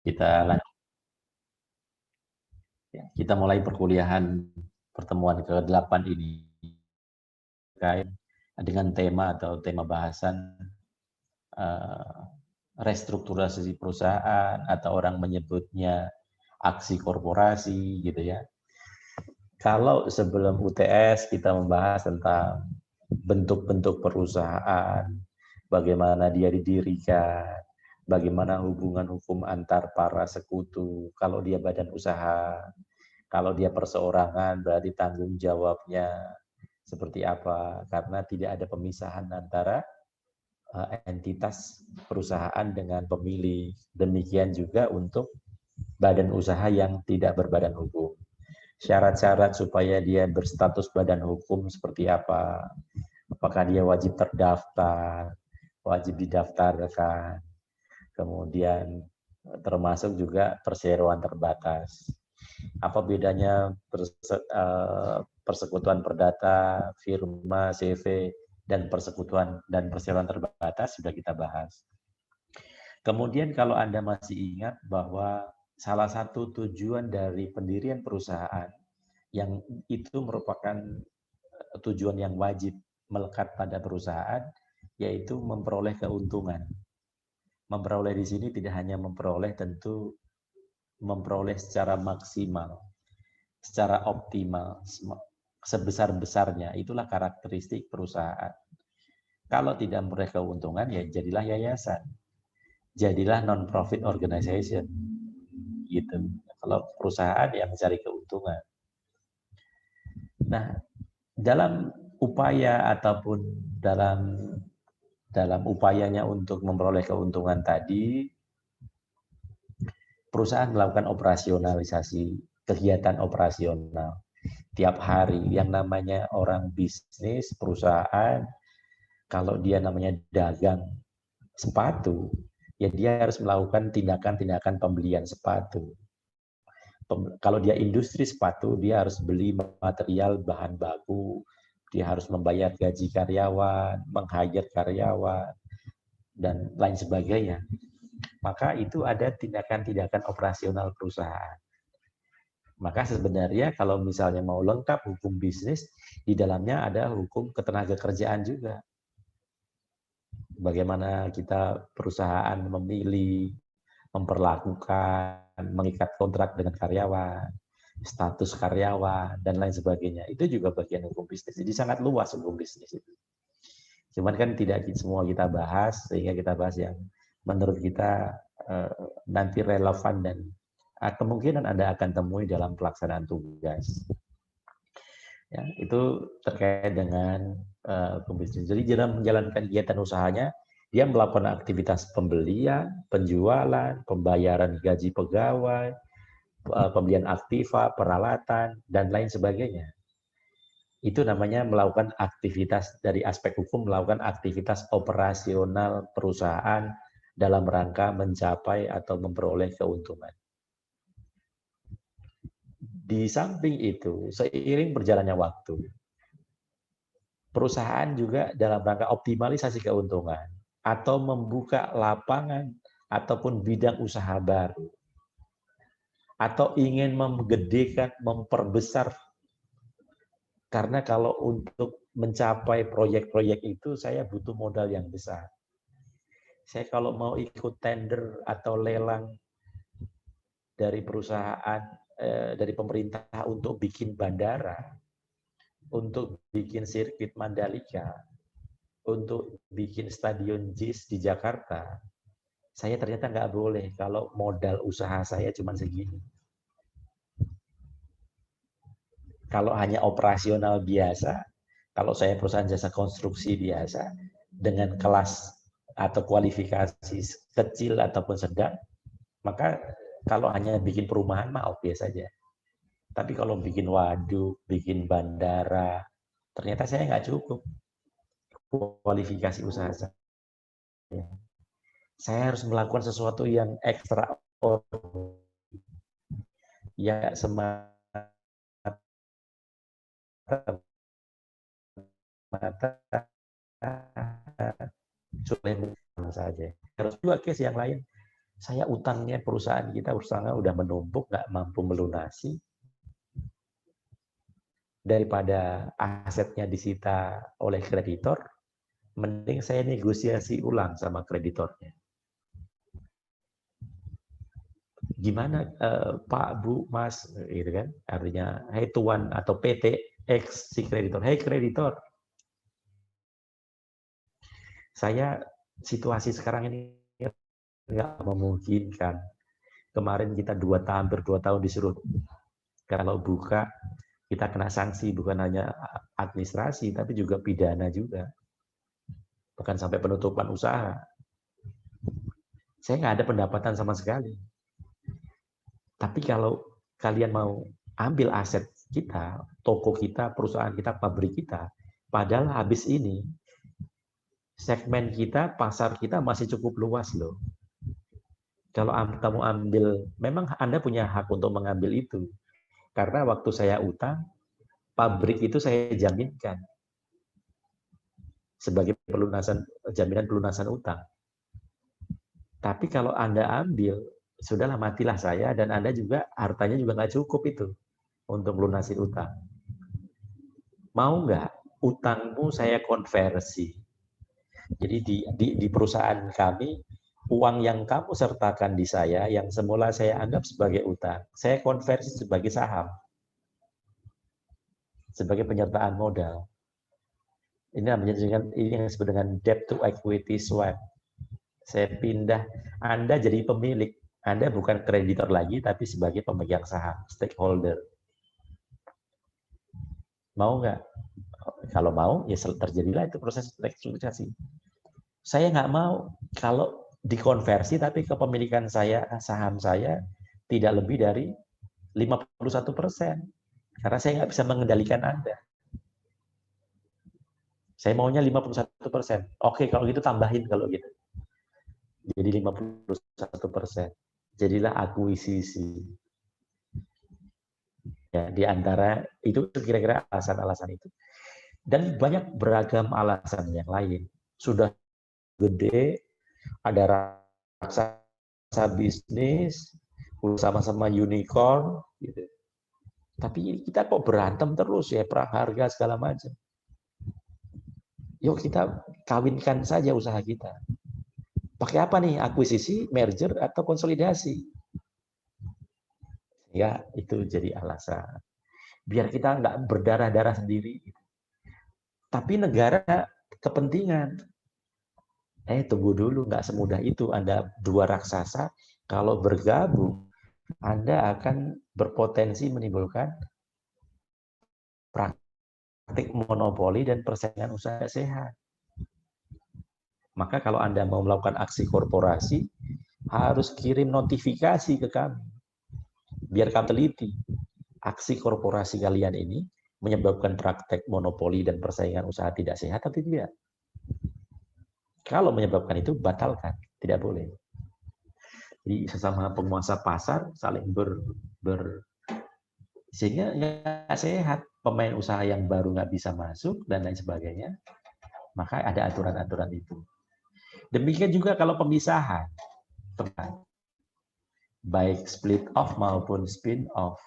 Kita lanjut. Ya, kita mulai perkuliahan pertemuan ke-8 ini dengan tema atau tema bahasan uh, restrukturasi perusahaan atau orang menyebutnya aksi korporasi gitu ya. Kalau sebelum UTS kita membahas tentang bentuk-bentuk perusahaan, bagaimana dia didirikan, bagaimana hubungan hukum antar para sekutu, kalau dia badan usaha, kalau dia perseorangan berarti tanggung jawabnya seperti apa, karena tidak ada pemisahan antara entitas perusahaan dengan pemilik. Demikian juga untuk badan usaha yang tidak berbadan hukum. Syarat-syarat supaya dia berstatus badan hukum seperti apa? Apakah dia wajib terdaftar, wajib didaftarkan, kemudian termasuk juga perseroan terbatas. Apa bedanya persekutuan perdata, firma, CV, dan persekutuan dan perseroan terbatas sudah kita bahas. Kemudian kalau Anda masih ingat bahwa salah satu tujuan dari pendirian perusahaan yang itu merupakan tujuan yang wajib melekat pada perusahaan, yaitu memperoleh keuntungan. Memperoleh di sini tidak hanya memperoleh, tentu memperoleh secara maksimal, secara optimal, sebesar-besarnya. Itulah karakteristik perusahaan. Kalau tidak memperoleh keuntungan, ya jadilah yayasan. Jadilah non-profit organization. Gitu. Kalau perusahaan yang mencari keuntungan. Nah, dalam upaya ataupun dalam upayanya untuk memperoleh keuntungan tadi, perusahaan melakukan operasionalisasi, kegiatan operasional tiap hari. Yang namanya orang bisnis, perusahaan, kalau dia namanya dagang sepatu, ya dia harus melakukan tindakan-tindakan pembelian sepatu. Kalau dia industri sepatu, dia harus beli material bahan baku, dia harus membayar gaji karyawan, meng-hire karyawan, dan lain sebagainya. Maka itu ada tindakan-tindakan operasional perusahaan. Maka sebenarnya kalau misalnya mau lengkap hukum bisnis, di dalamnya ada hukum ketenagakerjaan juga. Bagaimana kita perusahaan memilih, memperlakukan, mengikat kontrak dengan karyawan, status karyawan, dan lain sebagainya. Itu juga bagian hukum bisnis. Jadi sangat luas hukum bisnis itu. Cuman kan tidak semua kita bahas, sehingga kita bahas yang menurut kita nanti relevan dan kemungkinan Anda akan temui dalam pelaksanaan tugas. Ya, itu terkait dengan pembisnis. Jadi dalam menjalankan kegiatan usahanya, dia melakukan aktivitas pembelian, penjualan, pembayaran gaji pegawai, pembelian aktiva, peralatan, dan lain sebagainya. Itu namanya melakukan aktivitas dari aspek hukum, melakukan aktivitas operasional perusahaan dalam rangka mencapai atau memperoleh keuntungan. Di samping itu, seiring berjalannya waktu, perusahaan juga dalam rangka optimalisasi keuntungan atau membuka lapangan ataupun bidang usaha baru atau ingin menggedekan, memperbesar, karena kalau untuk mencapai proyek-proyek itu saya butuh modal yang besar. Saya kalau mau ikut tender atau lelang dari perusahaan, dari pemerintah untuk bikin bandara, untuk bikin sirkuit Mandalika, untuk bikin stadion JIS di Jakarta, saya ternyata nggak boleh kalau modal usaha saya cuma segini. Kalau hanya operasional biasa, kalau saya perusahaan jasa konstruksi biasa, dengan kelas atau kualifikasi kecil ataupun sedang, maka kalau hanya bikin perumahan mah oke saja. Tapi kalau bikin waduk, bikin bandara, ternyata saya nggak cukup kualifikasi usaha saya. Saya harus melakukan sesuatu yang ekstra, ya semata saja. Harus juga case yang lain. Saya utangnya perusahaan kita udah menumpuk, nggak mampu melunasi, daripada asetnya disita oleh kreditor, mending saya negosiasi ulang sama kreditornya. Gimana Pak, Bu, Mas, gitu kan? Artinya, hey Tuan atau PT X si kreditor, hey kreditor, saya situasi sekarang ini nggak memungkinkan. Kemarin kita hampir 2 tahun disuruh kalau buka kita kena sanksi, bukan hanya administrasi tapi juga pidana juga, bahkan sampai penutupan usaha. Saya nggak ada pendapatan sama sekali. Tapi kalau kalian mau ambil aset kita, toko kita, perusahaan kita, pabrik kita, padahal habis ini segmen kita, pasar kita masih cukup luas loh. Kalau kamu ambil, memang Anda punya hak untuk mengambil itu. Karena waktu saya utang, pabrik itu saya jaminkan sebagai jaminan pelunasan utang. Tapi kalau Anda ambil, sudahlah matilah saya, dan Anda juga hartanya juga nggak cukup itu untuk melunasi utang. Mau nggak utangmu saya konversi? Jadi di perusahaan kami, uang yang kamu sertakan di saya, yang semula saya anggap sebagai utang, saya konversi sebagai saham, sebagai penyertaan modal. Ini namanya ini yang disebut dengan debt to equity swap. Saya pindah, Anda jadi pemilik, Anda bukan kreditor lagi, tapi sebagai pemegang saham, stakeholder. Mau nggak? Kalau mau, ya terjadilah itu proses restrukturisasi. Saya nggak mau kalau dikonversi, tapi kepemilikan saya, saham saya, tidak lebih dari 51%. Karena saya nggak bisa mengendalikan Anda. Saya maunya 51%. Oke, kalau gitu tambahin kalau gitu. Jadi 51%. Jadilah akuisisi. Ya, di antara itu kira-kira alasan-alasan itu. Dan banyak beragam alasan yang lain. Sudah gede, ada raksasa bisnis, sama-sama unicorn, gitu. Tapi kita kok berantem terus ya, perang harga segala macam. Yuk kita kawinkan saja usaha kita. Pakai apa nih? Akuisisi, merger, atau konsolidasi? Ya, itu jadi alasan. Biar kita nggak berdarah-darah sendiri. Tapi negara kepentingan. Tunggu dulu, nggak semudah itu. Anda dua raksasa, kalau bergabung, Anda akan berpotensi menimbulkan praktik monopoli dan persaingan usaha sehat. Maka kalau Anda mau melakukan aksi korporasi, harus kirim notifikasi ke kami. Biar kami teliti. Aksi korporasi kalian ini menyebabkan praktek monopoli dan persaingan usaha tidak sehat atau tidak. Kalau menyebabkan itu, batalkan. Tidak boleh. Jadi sesama penguasa pasar saling sehingga nggak sehat. Pemain usaha yang baru nggak bisa masuk dan lain sebagainya. Maka ada aturan-aturan itu. Demikian juga kalau pemisahan, baik split off maupun spin off.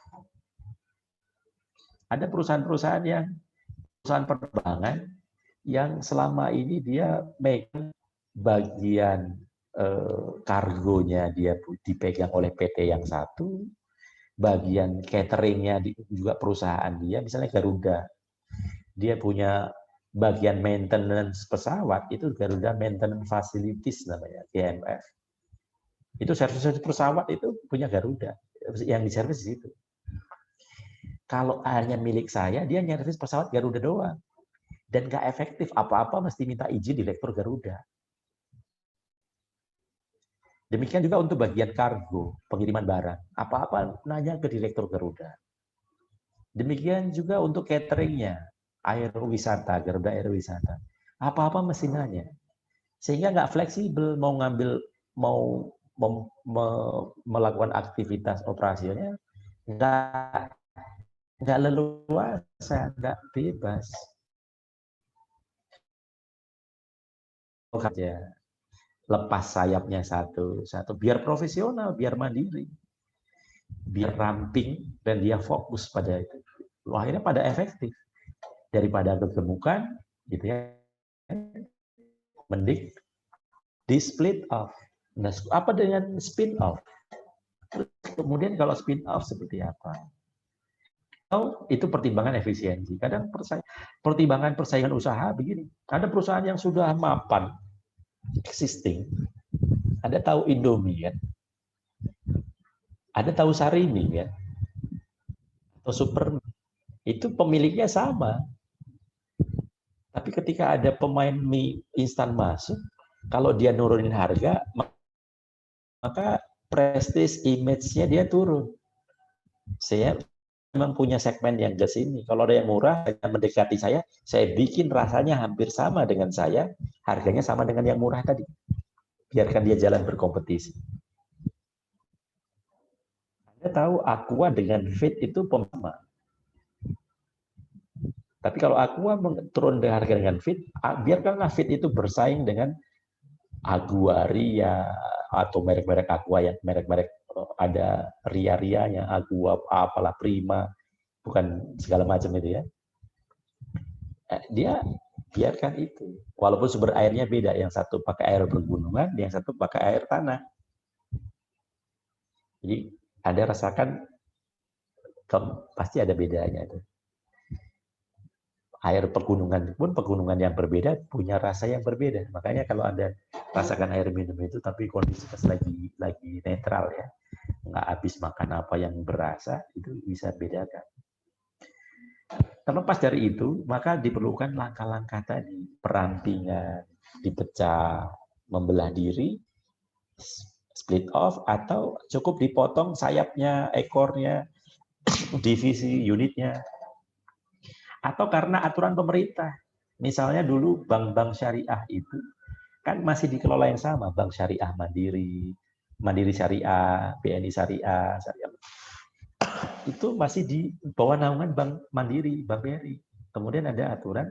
Ada perusahaan-perusahaan perusahaan penerbangan yang selama ini dia megang bagian kargonya dia dipegang oleh PT yang satu, bagian cateringnya juga perusahaan dia, misalnya Garuda, dia punya bagian maintenance pesawat, itu Garuda Maintenance Facilities namanya, GMF. Itu servis pesawat itu punya Garuda, yang diservis di situ. Kalau hanya milik saya, dia nyervis pesawat Garuda doang. Dan nggak efektif, apa-apa mesti minta izin Direktur Garuda. Demikian juga untuk bagian kargo, pengiriman barang. Apa-apa nanya ke Direktur Garuda. Demikian juga untuk cateringnya, aerowisata, Garuda Aerowisata. Apa-apa mesti nanya. Sehingga nggak fleksibel mau ngambil, mau melakukan aktivitas operasinya, nggak leluasa, nggak bebas. Saja. lepas sayapnya satu, biar profesional, biar mandiri, biar ramping, dan dia fokus pada itu. Akhirnya pada efektif. Daripada kegemukan, gitu ya, mending di split off. Nah, apa dengan spin off? Kemudian kalau spin off seperti apa? Itu pertimbangan efisiensi. Kadang pertimbangan persaingan usaha begini. Ada perusahaan yang sudah mapan, existing. Ada tahu Indomie kan? Ada tahu Sarimi kan? Atau Super. Itu pemiliknya sama. Tapi ketika ada pemain mie instan masuk, kalau dia nurunin harga, maka prestige image-nya dia turun. Saya memang punya segmen yang ke sini. Kalau ada yang murah, yang mendekati saya bikin rasanya hampir sama dengan saya, harganya sama dengan yang murah tadi. Biarkan dia jalan berkompetisi. Anda tahu Aqua dengan Fit itu sama. Tapi kalau Aqua turun harga dengan Fit, biarkanlah Fit itu bersaing dengan Aguaria atau merek-merek Aqua yang merek-merek ada ria-rianya, Aqua, apalah Prima, bukan segala macam itu ya. Dia biarkan itu. Walaupun sumber airnya beda, yang satu pakai air pegunungan, yang satu pakai air tanah. Jadi Anda rasakan pasti ada bedanya itu. Air pegunungan pun pegunungan yang berbeda punya rasa yang berbeda. Makanya kalau Anda rasakan air minum itu tapi kondisinya lagi netral ya, nggak habis makan apa yang berasa, itu bisa bedakan. Terlepas dari itu, maka diperlukan langkah-langkah tadi, perampingan, dipecah, membelah diri, split off, atau cukup dipotong sayapnya, ekornya, divisi unitnya, atau karena aturan pemerintah. Misalnya dulu bank-bank syariah itu kan masih dikelola yang sama, bank syariah Mandiri, Mandiri Syariah, BNI Syariah, itu masih di bawah naungan Bank Mandiri, Bank BRI. Kemudian ada aturan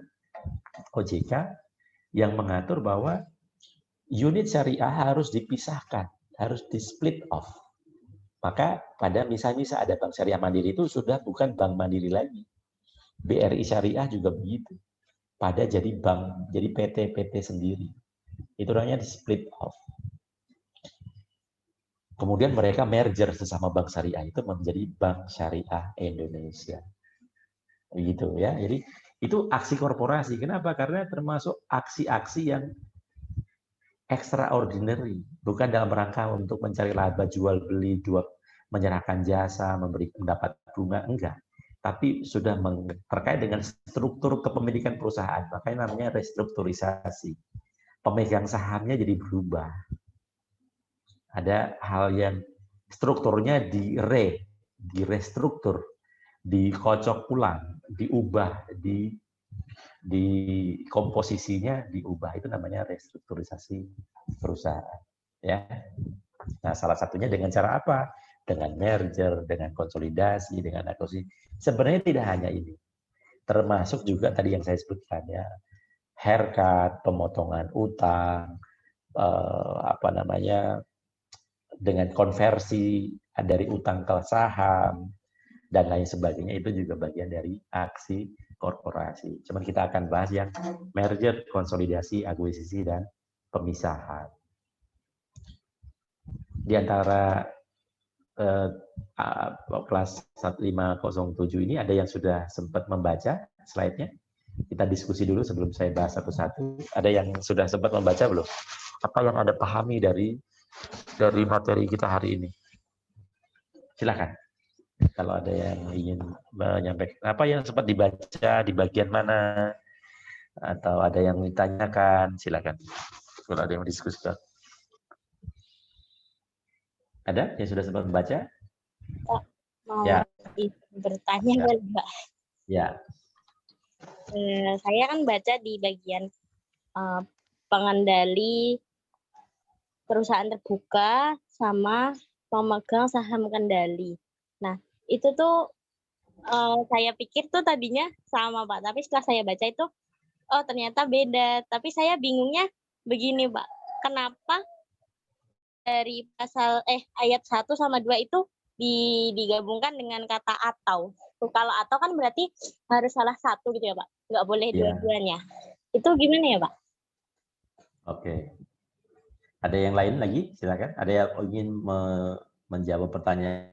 OJK yang mengatur bahwa unit syariah harus dipisahkan, harus di split off. Maka pada misa-misa ada Bank Syariah Mandiri itu sudah bukan Bank Mandiri lagi. BRI Syariah juga begitu. Pada jadi bank, jadi PT-PT sendiri. Itu namanya di split off. Kemudian mereka merger sesama Bank Syariah itu menjadi Bank Syariah Indonesia. Begitu ya. Jadi itu aksi korporasi. Kenapa? Karena termasuk aksi-aksi yang extraordinary, bukan dalam rangka untuk mencari laba jual beli, menyerahkan jasa, mendapat bunga, enggak. Tapi sudah terkait dengan struktur kepemilikan perusahaan, makanya namanya restrukturisasi. Pemegang sahamnya jadi berubah. Ada hal yang strukturnya direstruktur, dikocok ulang, diubah, di komposisinya diubah. Itu namanya restrukturisasi perusahaan. Ya. Nah, salah satunya dengan cara apa? Dengan merger, dengan konsolidasi, dengan akuisisi. Sebenarnya tidak hanya ini. Termasuk juga tadi yang saya sebutkan ya, haircut, pemotongan utang, dengan konversi dari utang ke saham dan lain sebagainya, itu juga bagian dari aksi korporasi. Cuman kita akan bahas yang merger, konsolidasi, akuisisi, dan pemisahan. Di antara kelas 1507 ini ada yang sudah sempat membaca slide-nya? Kita diskusi dulu sebelum saya bahas satu-satu. Ada yang sudah sempat membaca belum? Apa yang Anda pahami dari materi kita hari ini? Silakan. Kalau ada yang ingin menyampaikan, apa yang sempat dibaca, di bagian mana, atau ada yang ditanyakan, silakan. Kalau ada yang diskusikan. Ada yang sudah sempat membaca? Pak, mau ya. Bertanya Ya. kali, Pak? Ya. Saya kan baca di bagian pengendali perusahaan terbuka sama pemegang saham kendali. Nah, itu tuh saya pikir tuh tadinya sama, Pak. Tapi setelah saya baca itu, oh ternyata beda. Tapi saya bingungnya begini, Pak. kenapa dari ayat 1 sama 2 itu digabungkan dengan kata atau. Kalau atau kan berarti harus salah satu gitu ya, Pak. Nggak boleh dua-duanya. Itu gimana ya, Pak? Oke. Ada yang lain lagi? Silakan. Ada yang ingin menjawab pertanyaan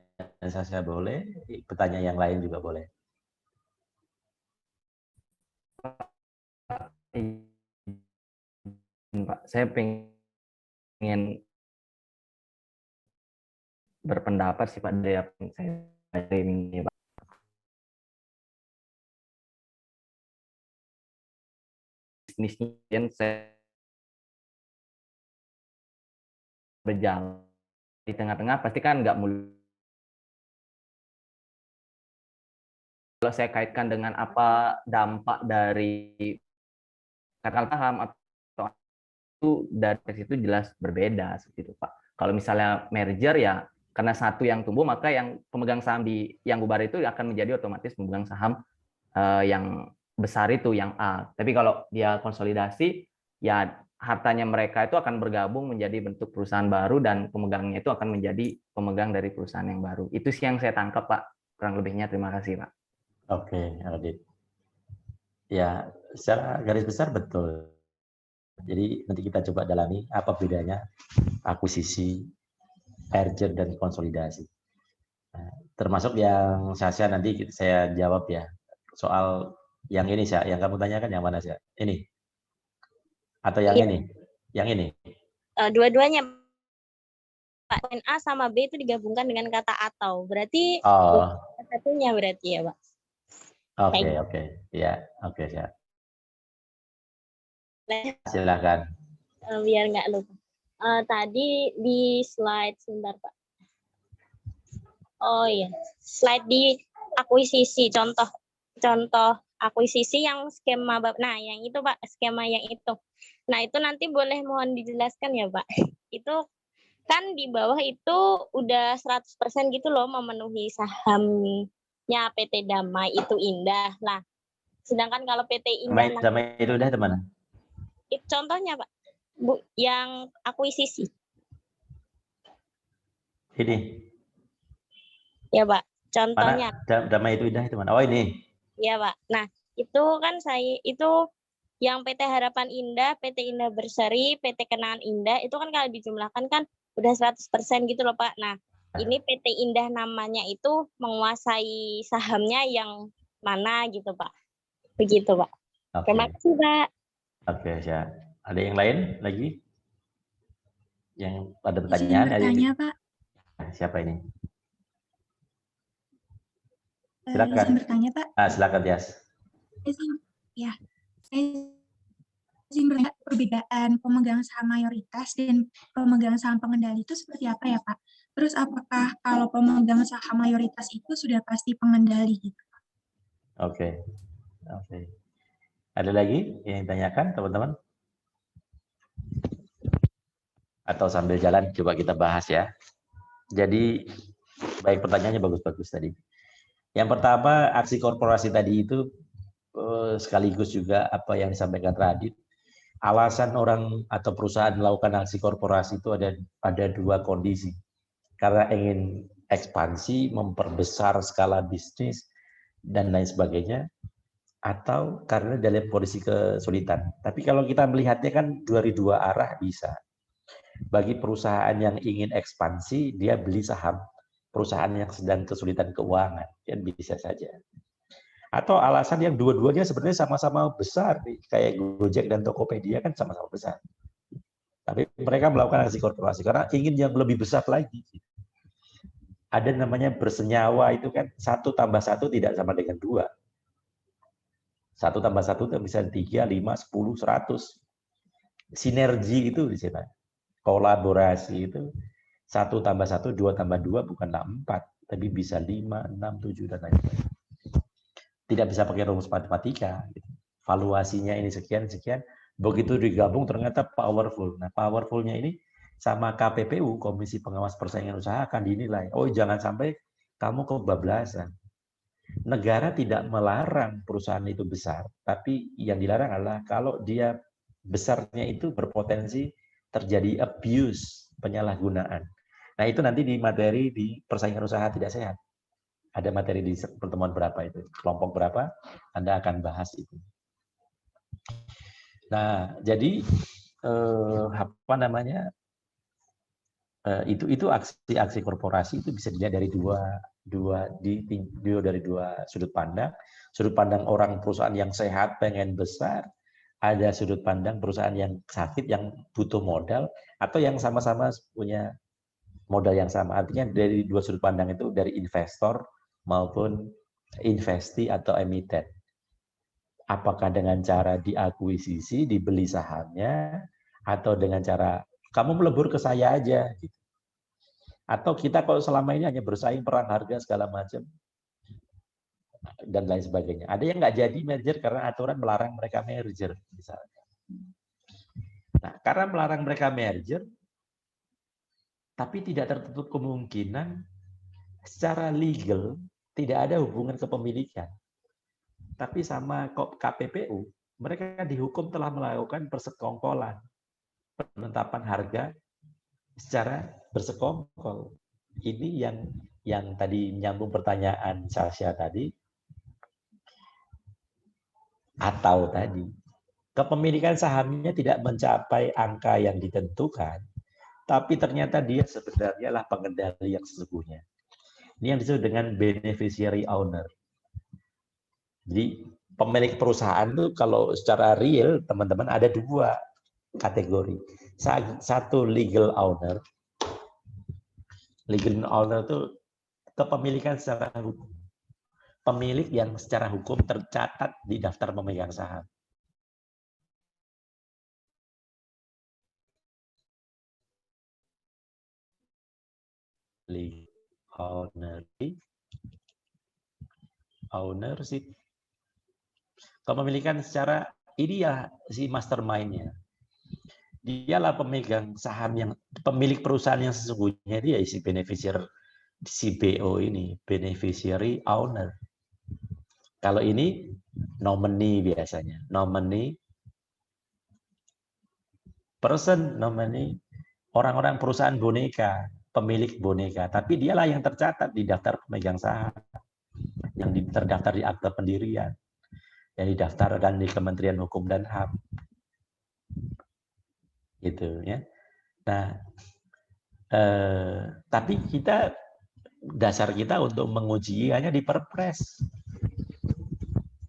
saya boleh, pertanyaan yang lain juga boleh. Pak, saya pengen berpendapat sih Pak dari apa yang saya baca ini Pak. Bisnisnya saya berjalan di tengah-tengah pasti kan nggak mulai. Kalau saya kaitkan dengan apa dampak dari katakan paham atau itu dari situ jelas berbeda seperti itu Pak. Kalau misalnya merger ya karena satu yang tumbuh maka yang pemegang saham di yang bubar itu akan menjadi otomatis pemegang saham yang besar itu yang A. Tapi kalau dia konsolidasi ya hartanya mereka itu akan bergabung menjadi bentuk perusahaan baru dan pemegangnya itu akan menjadi pemegang dari perusahaan yang baru. Itu sih yang saya tangkap Pak. Kurang lebihnya terima kasih Pak. Oke, Radit. Ya, secara garis besar betul. Jadi nanti kita coba dalami apa bedanya akuisisi, merger, dan konsolidasi. Nah, termasuk yang Sasha nanti saya jawab ya. Soal yang ini, Sya. Yang kamu tanyakan yang mana, Sya? Ini? Atau yang ini? Yang ini? Dua-duanya, Pak. A sama B itu digabungkan dengan kata atau. Berarti satunya berarti ya, Pak? Oke. Ya, oke, Sya. Silakan. Biar nggak lupa. Tadi di slide sebentar Pak. Oh iya, slide di akuisisi contoh akuisisi yang skema nah yang itu Pak, skema yang itu. Nah itu nanti boleh mohon dijelaskan ya Pak. Itu kan di bawah itu udah 100% gitu loh memenuhi sahamnya PT Damai itu Indah. Nah sedangkan kalau PT Indah Damai itu udah mana? Contohnya Pak, Bu, yang akuisisi. Ini. Ya Pak, contohnya. Mana Damai itu Indah itu mana? Oh ini. Ya Pak. Nah itu kan itu yang PT Harapan Indah, PT Indah Berseri, PT Kenangan Indah itu kan kalau dijumlahkan kan udah 100% gitu loh Pak. Nah ini PT Indah namanya itu menguasai sahamnya yang mana gitu Pak. Begitu Pak. Okay. Terima kasih Pak. Oke, ya. Ada yang lain lagi? Yang ada pertanyaan? Bertanya, Pak. Siapa ini? Silakan. Izin bertanya, Pak. Silakan, Yas. Ya, saya izin bertanya perbedaan pemegang saham mayoritas dan pemegang saham pengendali itu seperti apa ya, Pak? Terus apakah kalau pemegang saham mayoritas itu sudah pasti pengendali gitu? Oke. Ada lagi yang ditanyakan, teman-teman? Atau sambil jalan coba kita bahas ya. Jadi baik, pertanyaannya bagus-bagus tadi. Yang pertama, aksi korporasi tadi itu sekaligus juga apa yang disampaikan Radit. Alasan orang atau perusahaan melakukan aksi korporasi itu ada dua kondisi. Karena ingin ekspansi, memperbesar skala bisnis dan lain sebagainya, atau karena dalam kondisi kesulitan. Tapi kalau kita melihatnya kan dari dua arah bisa. Bagi perusahaan yang ingin ekspansi, dia beli saham perusahaan yang sedang kesulitan keuangan, kan bisa saja. Atau alasan yang dua-duanya sebenarnya sama-sama besar, kayak Gojek dan Tokopedia kan sama-sama besar. Tapi mereka melakukan aksi korporasi karena ingin yang lebih besar lagi. Ada namanya bersenyawa itu kan 1 + 1 tidak sama dengan 2. 1 + 1 itu bisa 3, 5, 10, 100. Sinergi itu di sini. Kolaborasi itu 1 + 1, 2 + 2 bukanlah 4, tapi bisa 5, 6, 7, dan lain-lain. Tidak bisa pakai rumus matematika. Valuasinya ini sekian, begitu digabung ternyata powerful. Nah, powerfulnya ini sama KPPU, Komisi Pengawas Persaingan Usaha, akan dinilai. Oh, jangan sampai kamu kebablasan. Negara tidak melarang perusahaan itu besar, tapi yang dilarang adalah kalau dia besarnya itu berpotensi terjadi abuse, penyalahgunaan. Nah, itu nanti di materi di persaingan usaha tidak sehat. Ada materi di pertemuan berapa itu, kelompok berapa, Anda akan bahas itu. Nah, jadi apa namanya, itu aksi-aksi korporasi itu bisa dilihat dari dua sudut pandang. Sudut pandang orang perusahaan yang sehat pengen besar, ada sudut pandang perusahaan yang sakit yang butuh modal, atau yang sama-sama punya modal yang sama. Artinya dari dua sudut pandang itu, dari investor maupun investi atau emiten. Apakah dengan cara diakuisisi, dibeli sahamnya, atau dengan cara kamu melebur ke saya aja, gitu. Atau kita kalau selama ini hanya bersaing perang harga segala macam dan lain sebagainya. Ada yang nggak jadi merger karena aturan melarang mereka merger, misalnya. Nah, karena melarang mereka merger, tapi tidak tertutup kemungkinan secara legal tidak ada hubungan kepemilikan. Tapi sama KPPU, mereka dihukum telah melakukan persekongkolan, penetapan harga secara bersekongkol. Ini yang tadi menyambung pertanyaan Sasha tadi, atau tadi kepemilikan sahamnya tidak mencapai angka yang ditentukan, tapi ternyata dia sebenarnya lah pengendali yang sesungguhnya. Ini yang disebut dengan beneficiary owner. Jadi pemilik perusahaan itu kalau secara real, teman-teman, ada dua kategori. Satu legal owner. Legal owner itu kepemilikan secara hukum. Pemilik yang secara hukum tercatat di daftar pemegang saham. Legal ownership. Kepemilikan secara, ini ya si mastermind-nya. Dialah pemegang saham yang pemilik perusahaan yang sesungguhnya, dia si beneficiary, si BO ini, beneficiary owner. Kalau ini nominee biasanya, nominee person, nominee orang-orang perusahaan boneka, pemilik boneka, tapi dialah yang tercatat di daftar pemegang saham, yang terdaftar di akta pendirian, yang didaftarkan di Kementerian Hukum dan HAM. Gitu ya. Nah, tapi dasar kita untuk menguji hanya di Perpres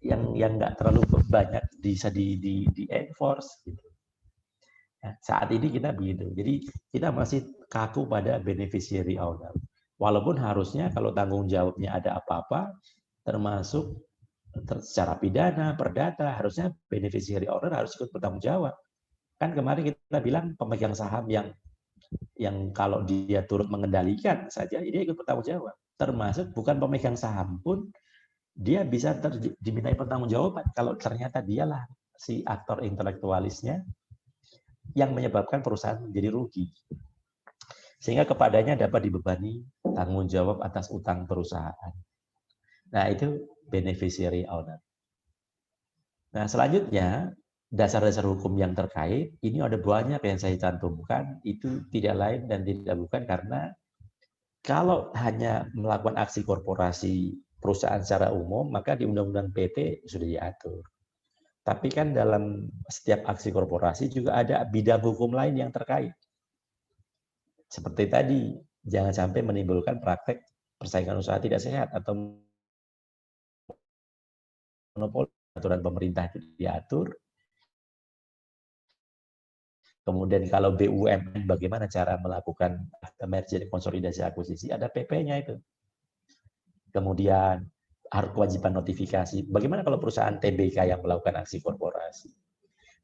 yang nggak terlalu banyak bisa di enforce gitu. Nah, saat ini kita begitu. Jadi kita masih kaku pada beneficiary owner. Walaupun harusnya kalau tanggung jawabnya ada apa-apa, termasuk secara pidana, perdata, harusnya beneficiary owner harus ikut bertanggung jawab. Kan kemarin kita bilang pemegang saham yang kalau dia turut mengendalikan saja, dia ikut bertanggung jawab. Termasuk bukan pemegang saham pun, dia bisa dimintai pertanggungjawaban kalau ternyata dialah si aktor intelektualisnya yang menyebabkan perusahaan menjadi rugi. Sehingga kepadanya dapat dibebani tanggung jawab atas utang perusahaan. Nah, itu beneficiary owner. Nah, selanjutnya, dasar-dasar hukum yang terkait, ini ada banyak yang saya cantumkan, itu tidak lain dan tidak bukan karena kalau hanya melakukan aksi korporasi perusahaan secara umum, maka di Undang-Undang PT sudah diatur. Tapi kan dalam setiap aksi korporasi juga ada bidang hukum lain yang terkait. Seperti tadi, jangan sampai menimbulkan praktek persaingan usaha tidak sehat atau monopoli. Aturan pemerintah itu diatur. Kemudian kalau BUMN bagaimana cara melakukan merger, konsolidasi, akuisisi, ada PP-nya itu. Kemudian harus kewajiban notifikasi. Bagaimana kalau perusahaan TBK yang melakukan aksi korporasi?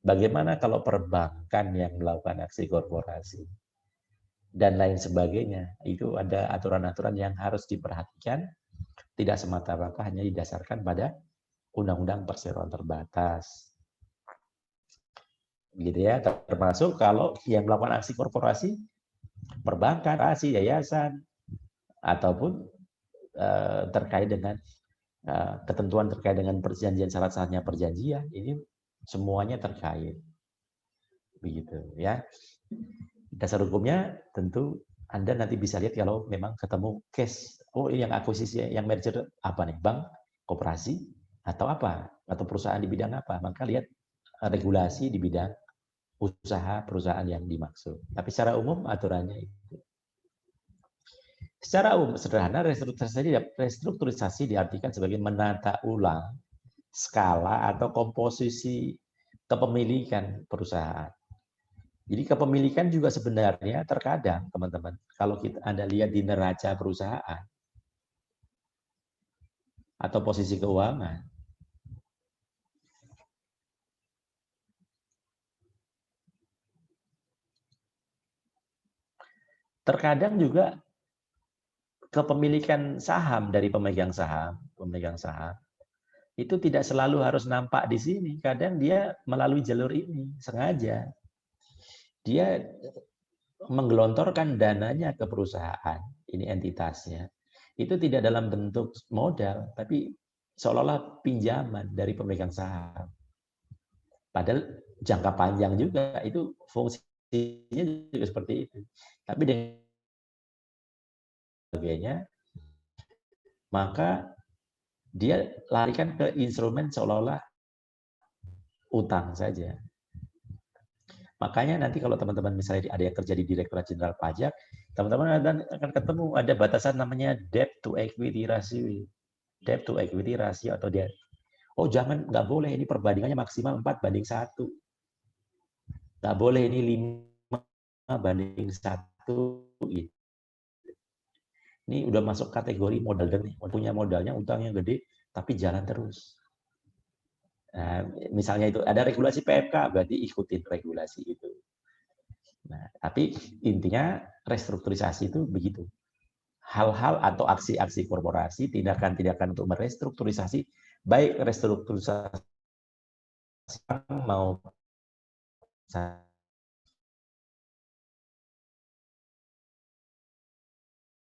Bagaimana kalau perbankan yang melakukan aksi korporasi? Dan lain sebagainya. Itu ada aturan-aturan yang harus diperhatikan. Tidak semata-mata hanya didasarkan pada undang-undang perseroan terbatas. Gitu ya, termasuk kalau yang melakukan aksi korporasi, perbankan, asuransi, yayasan, ataupun terkait dengan ketentuan terkait dengan perjanjian, syarat-syaratnya perjanjian, ini semuanya terkait. begitu ya. Dasar hukumnya tentu Anda nanti bisa lihat kalau memang ketemu case, oh yang akuisisi, yang merger apa nih, bank, koperasi, atau apa, atau perusahaan di bidang apa, maka lihat regulasi di bidang usaha perusahaan yang dimaksud. Tapi secara umum aturannya itu. Secara umum sederhana, restrukturisasi diartikan sebagai menata ulang skala atau komposisi kepemilikan perusahaan. Jadi kepemilikan juga sebenarnya terkadang teman-teman, kalau Anda lihat di neraca perusahaan atau posisi keuangan, terkadang juga kepemilikan saham dari pemegang saham itu tidak selalu harus nampak di sini. Kadang dia melalui jalur ini sengaja. Dia menggelontorkan dananya ke perusahaan, ini entitasnya. Itu tidak dalam bentuk modal, tapi seolah-olah pinjaman dari pemegang saham. Padahal jangka panjang juga itu fungsinya juga seperti itu. Tapi dengan sebagainya, maka dia larikan ke instrumen seolah-olah utang saja. Makanya nanti kalau teman-teman misalnya ada yang kerja di Direktorat Jenderal Pajak, teman-teman akan ketemu ada batasan namanya debt to equity ratio. Debt to equity ratio atau debt. Oh jangan, nggak boleh, ini perbandingannya maksimal 4:1. Nggak boleh ini 5:1. Ini udah masuk kategori modal nih, punya modalnya utang yang gede, tapi jalan terus. Nah, misalnya itu ada regulasi PMK, berarti ikutin regulasi itu. Nah, tapi intinya restrukturisasi itu begitu. Hal-hal atau aksi-aksi korporasi, tindakan-tindakan untuk merestrukturisasi, baik restrukturisasi mau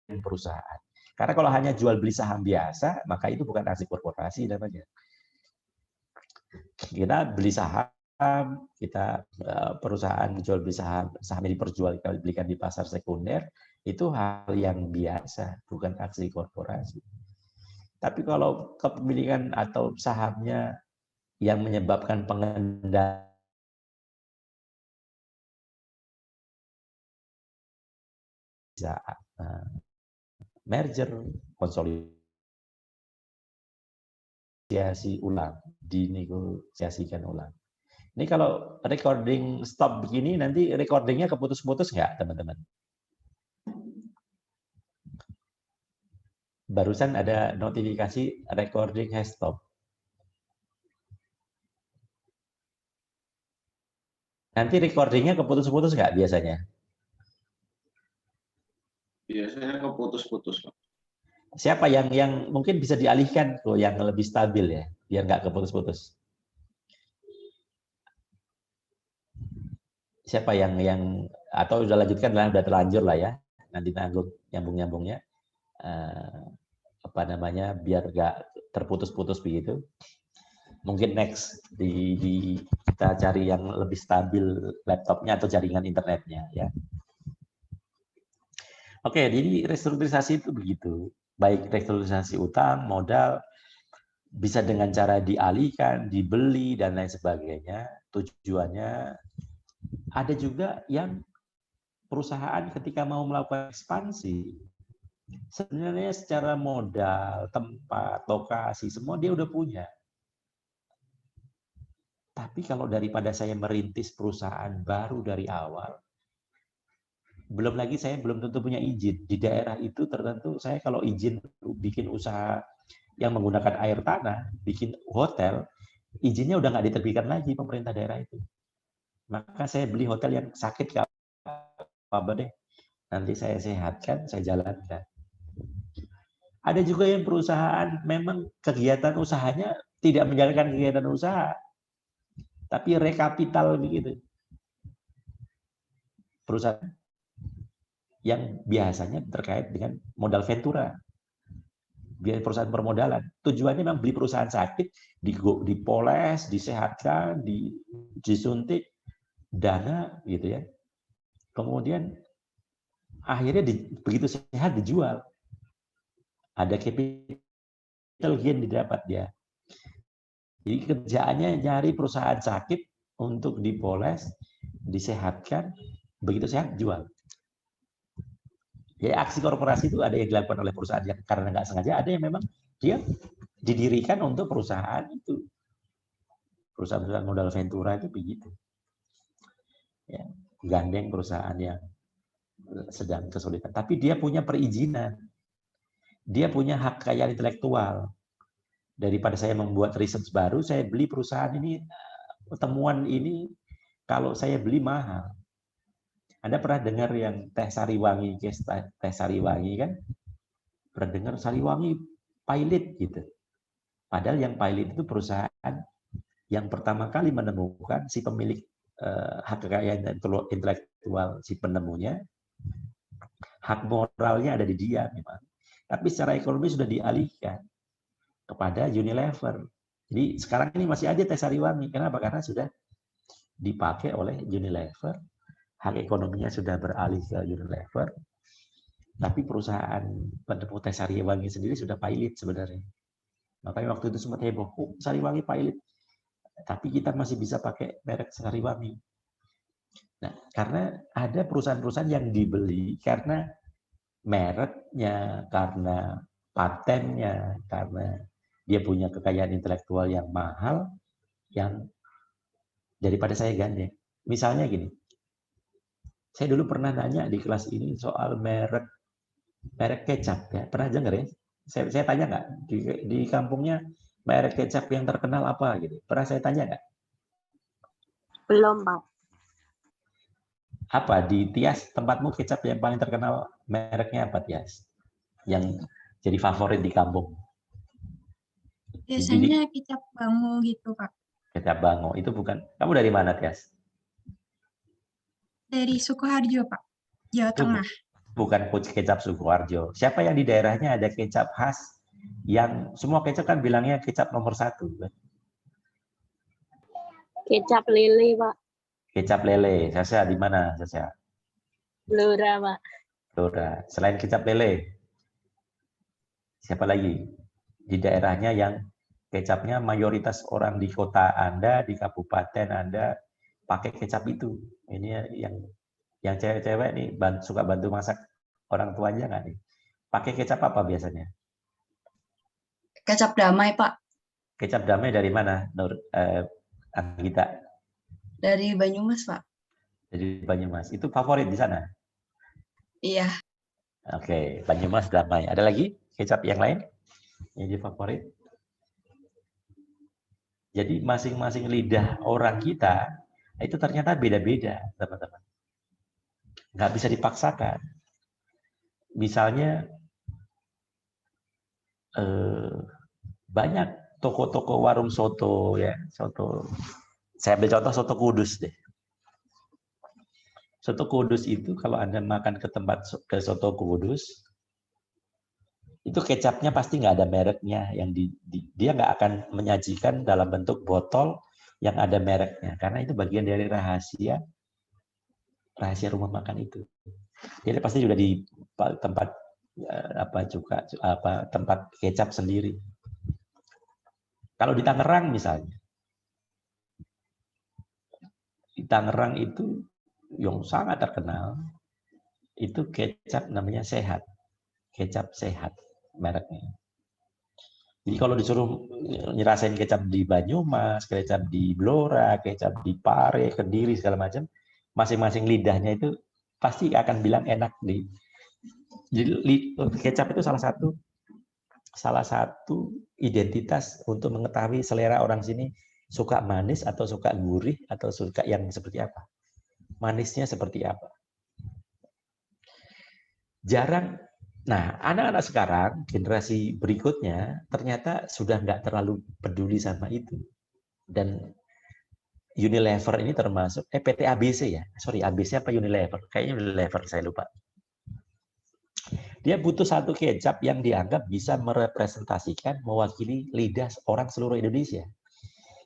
perusahaan. Karena kalau hanya jual beli saham biasa, maka itu bukan aksi korporasi namanya. Kita beli saham, kita perusahaan jual beli saham ini diperjualbelikan di pasar sekunder, itu hal yang biasa, bukan aksi korporasi. Tapi kalau kepemilikan atau sahamnya yang menyebabkan pengendalian merger, konsolidasi ulang, dinegosiasikan ulang. Ini kalau recording stop begini, nanti recordingnya keputus-putus nggak, teman-teman? Barusan ada notifikasi recording has stop. Nanti recordingnya keputus-putus nggak biasanya? Biasanya keputus-putus, Pak. Siapa yang mungkin bisa dialihkan tuh yang lebih stabil ya, biar nggak keputus-putus? Siapa yang atau udah lanjutkan lah, udah terlanjur lah ya, nanti nanggung nyambung-nyambungnya, apa namanya, biar nggak terputus-putus begitu. Mungkin next kita cari yang lebih stabil laptopnya atau jaringan internetnya ya. Oke, jadi restrukturisasi itu begitu. Baik restrukturisasi utang, modal, bisa dengan cara dialihkan, dibeli, dan lain sebagainya. Tujuannya ada juga yang perusahaan ketika mau melakukan ekspansi, sebenarnya secara modal, tempat, lokasi, semua dia udah punya. Tapi kalau daripada saya merintis perusahaan baru dari awal, belum lagi saya belum tentu punya izin. Di daerah itu tertentu saya kalau izin bikin usaha yang menggunakan air tanah, bikin hotel, izinnya udah nggak diterbitkan lagi pemerintah daerah itu. Maka saya beli hotel yang sakit nggak apa-apa deh. Nanti saya sehatkan, saya jalankan. Ada juga yang perusahaan memang kegiatan usahanya tidak menjalankan kegiatan usaha, tapi rekapital begitu. Perusahaan yang biasanya terkait dengan modal ventura, biaya perusahaan permodalan. Tujuannya memang beli perusahaan sakit, dipoles, disehatkan, disuntik, dana gitu ya. Kemudian akhirnya begitu sehat dijual. Ada capital gain didapat dia. Jadi kerjaannya nyari perusahaan sakit untuk dipoles, disehatkan, begitu sehat jual. Ya aksi korporasi itu ada yang dilakukan oleh perusahaan yang karena nggak sengaja, ada yang memang dia didirikan untuk perusahaan itu. Perusahaan-perusahaan modal ventura itu begitu. Ya, gandeng perusahaan yang sedang kesulitan. Tapi dia punya perizinan. Dia punya hak kekayaan intelektual. Daripada saya membuat riset baru, saya beli perusahaan ini, temuan ini, kalau saya beli mahal. Anda pernah dengar yang teh Sariwangi, teh Sariwangi kan? Pernah dengar Sariwangi pilot gitu. Padahal yang pilot itu perusahaan yang pertama kali menemukan si pemilik hak kekayaan intelektual, si penemunya, hak moralnya ada di dia memang. Tapi secara ekonomi sudah dialihkan kepada Unilever. Jadi sekarang ini masih ada teh Sariwangi. Kenapa? Karena sudah dipakai oleh Unilever. Hak ekonominya sudah beralih ke Unilever. Tapi perusahaan penemu teh Sariwangi sendiri sudah pilot sebenarnya. Makanya waktu itu sempat heboh, Sariwangi pilot. Tapi kita masih bisa pakai merek Sariwangi. Nah, karena ada perusahaan-perusahaan yang dibeli karena mereknya, karena patennya, karena dia punya kekayaan intelektual yang mahal, yang daripada saya gandeng. Misalnya gini, saya dulu pernah nanya di kelas ini soal merek kecap, ya. Pernah dengar ya? Saya tanya nggak di kampungnya merek kecap yang terkenal apa gitu? Pernah saya tanya nggak? Belum, Pak. Apa di Tias tempatmu kecap yang paling terkenal mereknya apa, Tias? Yang jadi favorit di kampung? Biasanya kecap Bango gitu, Pak. Kecap Bango itu bukan. Kamu dari mana, Tias? Dari Sukoharjo, Pak. Jawa Itu Tengah. bukan kecap Sukoharjo. Siapa yang di daerahnya ada kecap khas yang semua kecap kan bilangnya kecap nomor 1. Kecap lele, Pak. Kecap lele. Sasha di mana, Sasha? Blora, Pak. Blora. Selain kecap lele, siapa lagi di daerahnya yang kecapnya mayoritas orang di kota Anda, di kabupaten Anda pakai kecap itu? Ini yang cewek-cewek nih suka bantu masak orang tuanya nggak nih? Pakai kecap apa biasanya? Kecap Damai, Pak. Kecap Damai dari mana, Nur Anggita? Dari Banyumas, Pak. Dari Banyumas. Itu favorit di sana? Iya. Oke, Banyumas Damai. Ada lagi kecap yang lain yang jadi favorit? Jadi masing-masing lidah orang kita itu ternyata beda-beda, teman-teman. Nggak bisa dipaksakan. Misalnya banyak toko-toko warung soto ya, soto. Saya ambil contoh soto Kudus deh. Soto Kudus itu kalau Anda makan ke soto Kudus, itu kecapnya pasti nggak ada mereknya, yang dia nggak akan menyajikan dalam bentuk botol yang ada mereknya, karena itu bagian dari rahasia rumah makan itu. Jadi pasti sudah di tempat tempat kecap sendiri. Kalau di Tangerang misalnya, di Tangerang itu yang sangat terkenal itu kecap namanya Sehat, kecap Sehat mereknya. Jadi kalau disuruh nyerasain kecap di Banyumas, kecap di Blora, kecap di Pare, Kediri segala macam, masing-masing lidahnya itu pasti akan bilang enak di. Jadi kecap itu salah satu identitas untuk mengetahui selera orang sini suka manis atau suka gurih atau suka yang seperti apa. Manisnya seperti apa. Jarang. Nah, anak-anak sekarang, generasi berikutnya, ternyata sudah nggak terlalu peduli sama itu. Dan Unilever ini termasuk, PT ABC ya? Sorry, ABC apa Unilever? Kayaknya Unilever, saya lupa. Dia butuh satu kecap yang dianggap bisa merepresentasikan, mewakili lidah orang seluruh Indonesia.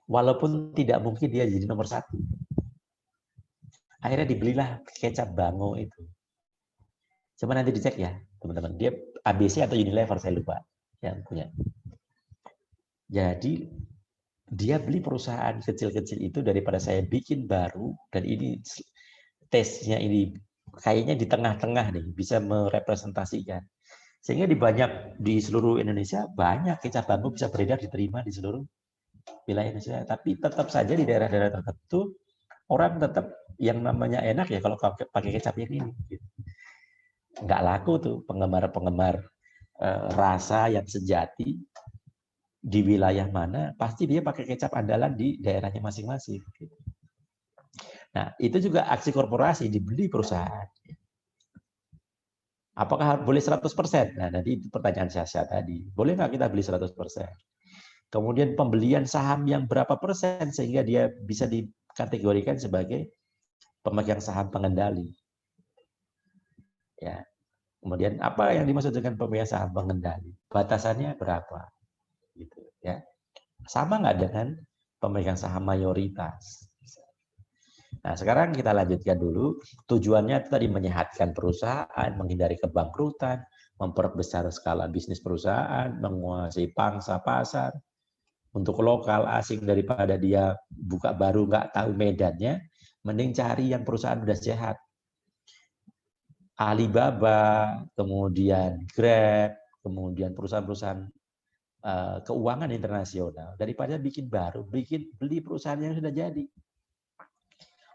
Walaupun tidak mungkin dia jadi nomor 1. Akhirnya dibelilah kecap Bango itu. Coba nanti dicek ya, teman-teman. Dia ABC atau Unilever, saya lupa yang punya. Jadi dia beli perusahaan kecil-kecil itu daripada saya bikin baru, dan ini tesnya ini kayaknya di tengah-tengah nih, bisa merepresentasikan. Sehingga di seluruh Indonesia banyak kecap Bango bisa beredar, diterima di seluruh wilayah Indonesia. Tapi tetap saja di daerah-daerah tertentu orang tetap yang namanya enak ya kalau pakai kecap yang ini. Nggak laku tuh penggemar-penggemar rasa yang sejati di wilayah mana, pasti dia pakai kecap andalan di daerahnya masing-masing. Nah, itu juga aksi korporasi, dibeli perusahaan. Apakah boleh 100%? Nah, nanti itu pertanyaan saya tadi. Boleh nggak kita beli 100%? Kemudian pembelian saham yang berapa persen sehingga dia bisa dikategorikan sebagai pemegang saham pengendali. Ya. Kemudian apa yang dimaksud dengan pemegang saham pengendali? Batasannya berapa? Gitu, ya. Sama nggak dengan pemegang saham mayoritas? Nah, sekarang kita lanjutkan dulu. Tujuannya tadi menyehatkan perusahaan, menghindari kebangkrutan, memperbesar skala bisnis perusahaan, menguasai pangsa pasar untuk lokal asing daripada dia buka baru nggak tahu medannya, mending cari yang perusahaan udah sehat. Alibaba, kemudian Grab, kemudian perusahaan-perusahaan keuangan internasional, daripada bikin baru, beli perusahaan yang sudah jadi.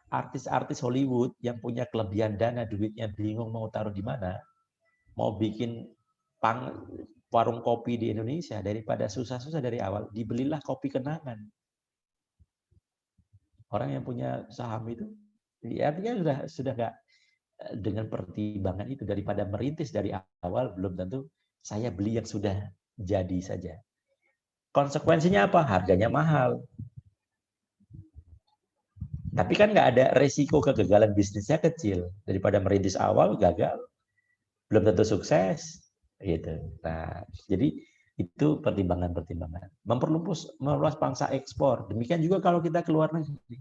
Artis-artis Hollywood yang punya kelebihan dana, duitnya bingung mau taruh di mana, mau bikin warung kopi di Indonesia, daripada susah-susah dari awal, dibelilah Kopi Kenangan. Orang yang punya saham itu, artinya sudah nggak dengan pertimbangan itu, daripada merintis dari awal, belum tentu saya beli yang sudah jadi saja. Konsekuensinya apa? Harganya mahal. Tapi kan nggak ada resiko kegagalan bisnisnya kecil. Daripada merintis awal, gagal, belum tentu sukses. Gitu. Nah, jadi itu pertimbangan-pertimbangan. Memperluas pangsa ekspor. Demikian juga kalau kita keluar negeri.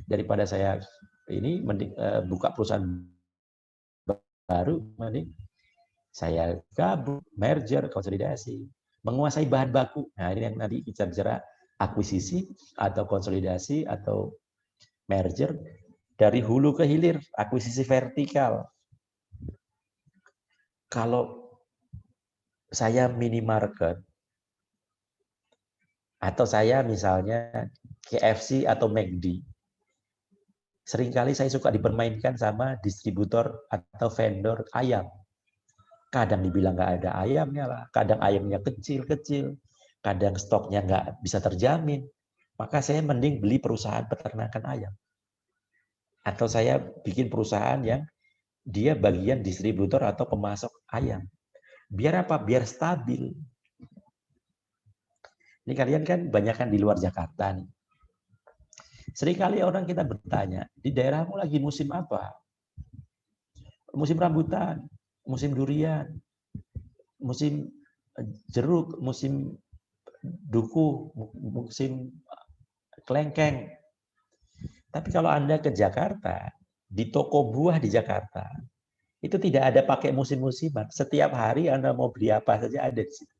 Daripada saya ini buka perusahaan baru, mending saya gabung, merger, konsolidasi, menguasai bahan baku. Nah, ini yang nanti kita bicara akuisisi atau konsolidasi atau merger dari hulu ke hilir, akuisisi vertikal. Kalau saya minimarket atau saya misalnya KFC atau McD, seringkali saya suka dipermainkan sama distributor atau vendor ayam. Kadang dibilang nggak ada ayamnya lah, kadang ayamnya kecil-kecil, kadang stoknya nggak bisa terjamin. Maka saya mending beli perusahaan peternakan ayam. Atau saya bikin perusahaan yang dia bagian distributor atau pemasok ayam. Biar apa? Biar stabil. Ini kalian kan banyak kan di luar Jakarta nih. Seringkali orang kita bertanya, di daerahmu lagi musim apa? Musim rambutan, musim durian, musim jeruk, musim duku, musim kelengkeng. Tapi kalau Anda ke Jakarta, di toko buah di Jakarta, itu tidak ada pakai musim-musiman. Setiap hari Anda mau beli apa saja ada di situ.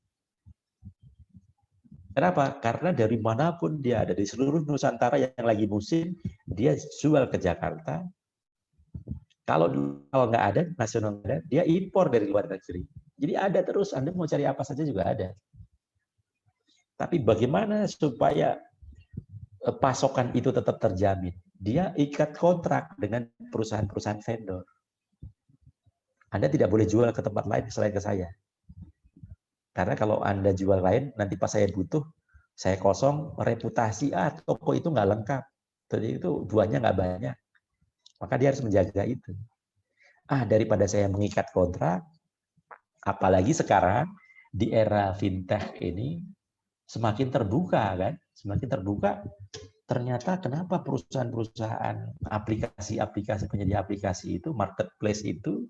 Kenapa? Karena dari manapun dia ada, di seluruh Nusantara yang lagi musim, dia jual ke Jakarta. Kalau nggak ada, nasional nggak ada, dia impor dari luar negeri. Jadi ada terus, Anda mau cari apa saja juga ada. Tapi bagaimana supaya pasokan itu tetap terjamin? Dia ikat kontrak dengan perusahaan-perusahaan vendor. Anda tidak boleh jual ke tempat lain selain ke saya. Karena kalau Anda jual lain, nanti pas saya butuh, saya kosong, reputasi, toko itu nggak lengkap. Jadi itu buahnya nggak banyak. Maka dia harus menjaga itu. Daripada saya mengikat kontrak, apalagi sekarang di era fintech ini semakin terbuka kan, semakin terbuka. Ternyata kenapa perusahaan-perusahaan aplikasi-aplikasi penyedia aplikasi itu, marketplace itu,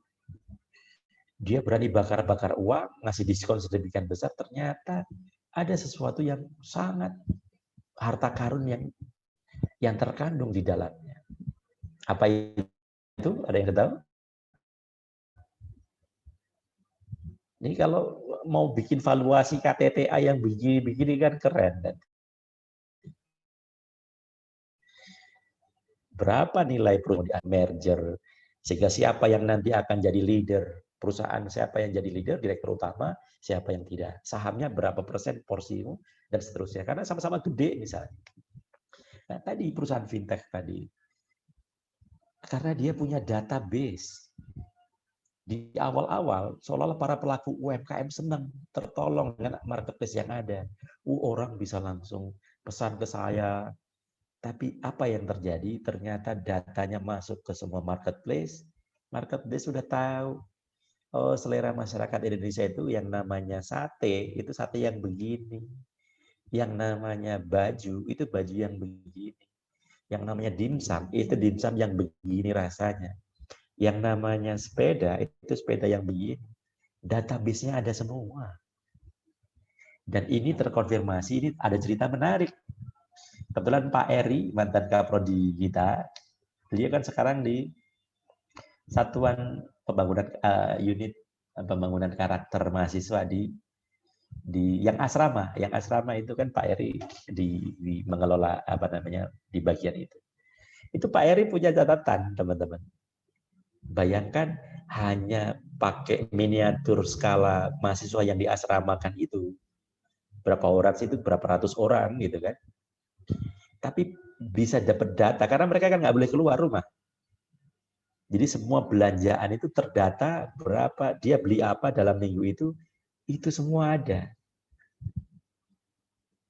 dia berani bakar-bakar uang, ngasih diskon sedemikian besar, ternyata ada sesuatu yang sangat harta karun yang terkandung di dalamnya. Apa itu? Ada yang tahu? Ini kalau mau bikin valuasi KTTA yang begini-begini kan keren. Kan? Berapa nilai perusahaan merger, sehingga siapa yang nanti akan jadi leader perusahaan, siapa yang jadi leader, direktur utama, siapa yang tidak, sahamnya berapa persen porsimu, dan seterusnya. Karena sama-sama gede misalnya. Nah, tadi perusahaan fintech tadi, karena dia punya database. Di awal-awal, seolah-olah para pelaku UMKM senang, tertolong dengan marketplace yang ada. Orang bisa langsung pesan ke saya. Tapi apa yang terjadi? Ternyata datanya masuk ke semua marketplace. Marketplace sudah tahu, oh selera masyarakat Indonesia itu yang namanya sate, itu sate yang begini. Yang namanya baju, itu baju yang begini. Yang namanya dimsum, itu dimsum yang begini rasanya. Yang namanya sepeda, itu sepeda yang begini. Database-nya ada semua. Dan ini terkonfirmasi, ini ada cerita menarik. Kebetulan Pak Eri, mantan Kaprodi kita, beliau kan sekarang di Satuan Pembangunan Unit Pembangunan Karakter Mahasiswa di yang asrama itu kan Pak Eri di mengelola apa namanya di bagian itu. Itu Pak Eri punya catatan, teman-teman. Bayangkan hanya pakai miniatur skala mahasiswa yang diasramakan itu. Berapa orang sih itu, berapa ratus orang gitu kan. Tapi bisa dapat data, karena mereka kan nggak boleh keluar rumah. Jadi semua belanjaan itu terdata, berapa, dia beli apa dalam minggu itu semua ada.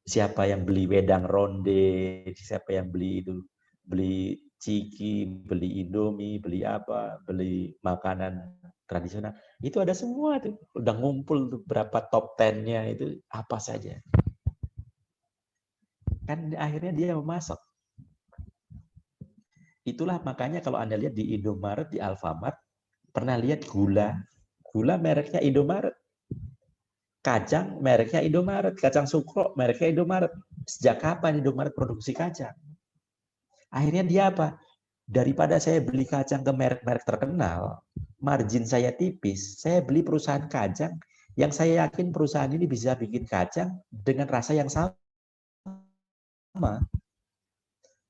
Siapa yang beli wedang ronde, siapa yang beli itu, beli ciki, beli indomie, beli apa, beli makanan tradisional, itu ada semua tuh. Udah ngumpul tuh berapa top 10-nya itu apa saja. Kan akhirnya dia memasak. Itulah makanya kalau Anda lihat di Indomaret, di Alfamart, pernah lihat gula mereknya Indomaret. Kacang mereknya Indomaret, kacang sukro mereknya Indomaret. Sejak kapan Indomaret produksi kacang? Akhirnya dia apa? Daripada saya beli kacang ke merek-merek terkenal, margin saya tipis, saya beli perusahaan kacang yang saya yakin perusahaan ini bisa bikin kacang dengan rasa yang sama.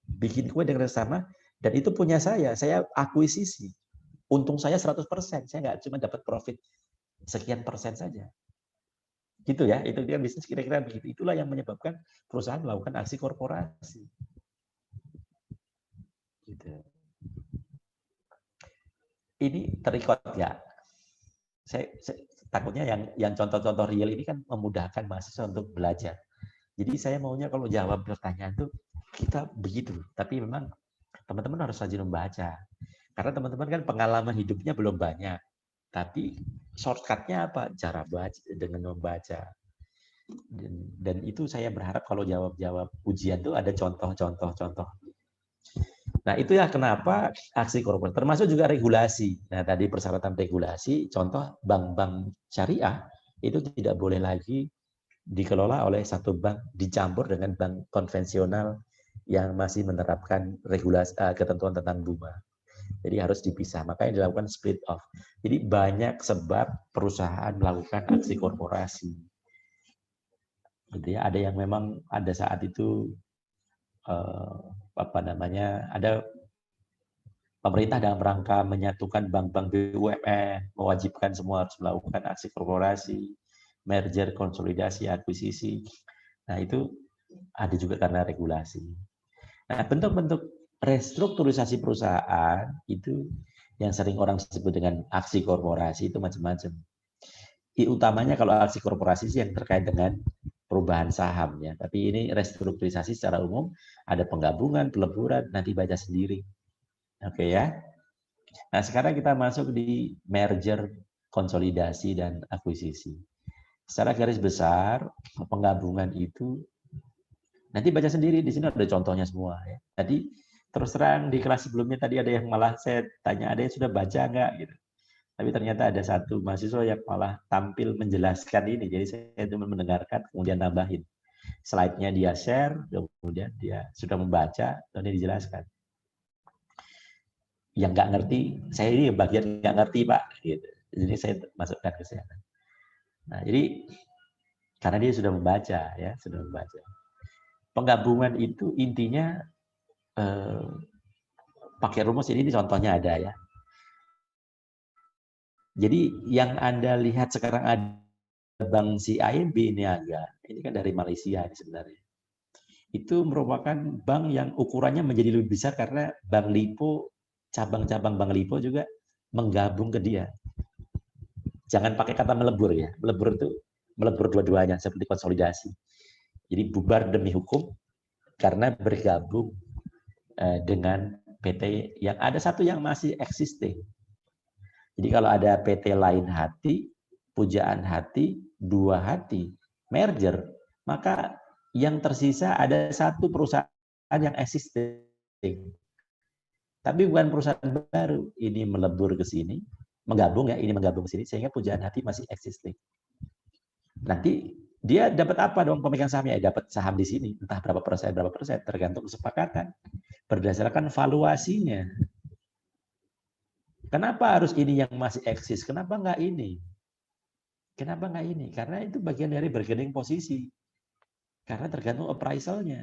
Bikin kue dengan rasa sama, dan itu punya saya akuisisi. Untung saya 100%, saya nggak cuma dapat profit sekian persen saja. Gitu ya, itu dia bisnis kira-kira begitu. Itulah yang menyebabkan perusahaan melakukan aksi korporasi. Gitu. Ini terikot ya. Saya takutnya yang contoh-contoh real ini kan memudahkan mahasiswa untuk belajar. Jadi saya maunya kalau jawab pertanyaan itu kita begitu. Tapi memang teman-teman harus rajin membaca. Karena teman-teman kan pengalaman hidupnya belum banyak. Tapi shortcut-nya apa? Cara baca dengan membaca. Dan itu saya berharap kalau jawab ujian itu ada contoh. Nah, itu ya kenapa aksi korporat, termasuk juga regulasi. Nah, tadi persyaratan regulasi, contoh bank-bank syariah itu tidak boleh lagi dikelola oleh satu bank dicampur dengan bank konvensional yang masih menerapkan regulasi ketentuan tentang bunga. Jadi harus dipisah, makanya dilakukan split off. Jadi banyak sebab perusahaan melakukan aksi korporasi. Gitu ya, ada yang memang ada saat itu ada pemerintah dalam rangka menyatukan bank-bank BUMN, mewajibkan semua harus melakukan aksi korporasi, merger, konsolidasi, akuisisi. Nah, itu ada juga karena regulasi. Nah, bentuk-bentuk restrukturisasi perusahaan itu yang sering orang sebut dengan aksi korporasi itu macam-macam. Utamanya kalau aksi korporasi sih yang terkait dengan perubahan saham ya. Tapi ini restrukturisasi secara umum ada penggabungan, peleburan, nanti baca sendiri. Oke ya. Nah, sekarang kita masuk di merger, konsolidasi dan akuisisi. Secara garis besar, penggabungan itu nanti baca sendiri, di sini ada contohnya semua ya. Tadi terus terang di kelas sebelumnya tadi ada yang malah saya tanya, ada yang sudah baca enggak gitu. Tapi ternyata ada satu mahasiswa yang malah tampil menjelaskan ini. Jadi saya cuma mendengarkan, kemudian nambahin. Slide-nya dia share, kemudian dia sudah membaca, dan dia dijelaskan. yang nggak ngerti, saya ini bagian nggak ngerti Pak, gitu. Jadi saya masukkan ke sana. Nah, jadi karena dia sudah membaca, ya, sudah membaca. Penggabungan itu intinya pakai rumus ini contohnya ada ya. Jadi yang Anda lihat sekarang ada Bank CIMB Niaga, ini kan dari Malaysia ini sebenarnya. Itu merupakan bank yang ukurannya menjadi lebih besar karena Bank Lipo, cabang-cabang Bank Lipo juga menggabung ke dia. Jangan pakai kata melebur ya. Melebur itu melebur dua-duanya seperti konsolidasi. Jadi bubar demi hukum karena bergabung dengan PT yang ada satu yang masih existing. Jadi kalau ada PT Lain Hati, Pujaan Hati, Dua Hati, merger, maka yang tersisa ada satu perusahaan yang existing. Tapi bukan perusahaan baru. Ini melebur ke sini, menggabung ya, ini menggabung ke sini, sehingga Pujaan Hati masih existing. Nanti dia dapat apa dong pemegang sahamnya? Dapat saham di sini, entah berapa persen, tergantung kesepakatan. Berdasarkan valuasinya. Kenapa harus ini yang masih eksis? Kenapa nggak ini? Kenapa nggak ini? Karena itu bagian dari bargaining posisi. Karena tergantung appraisal-nya.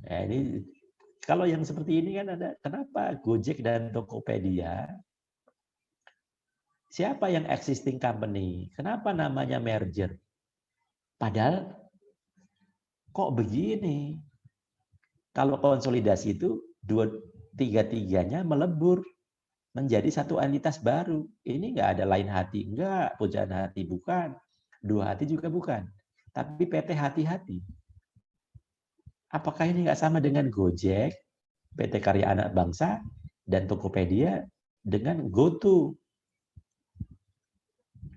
Nah, ini kalau yang seperti ini kan ada, kenapa Gojek dan Tokopedia, siapa yang existing company? Kenapa namanya merger? Padahal kok begini? Kalau konsolidasi itu tiga-tiganya melebur menjadi satu entitas baru. Ini nggak ada Lain Hati, enggak, Pujaan Hati bukan, Dua Hati juga bukan, tapi PT Hati-Hati. Apakah ini nggak sama dengan Gojek, PT Karya Anak Bangsa, dan Tokopedia dengan GoTo?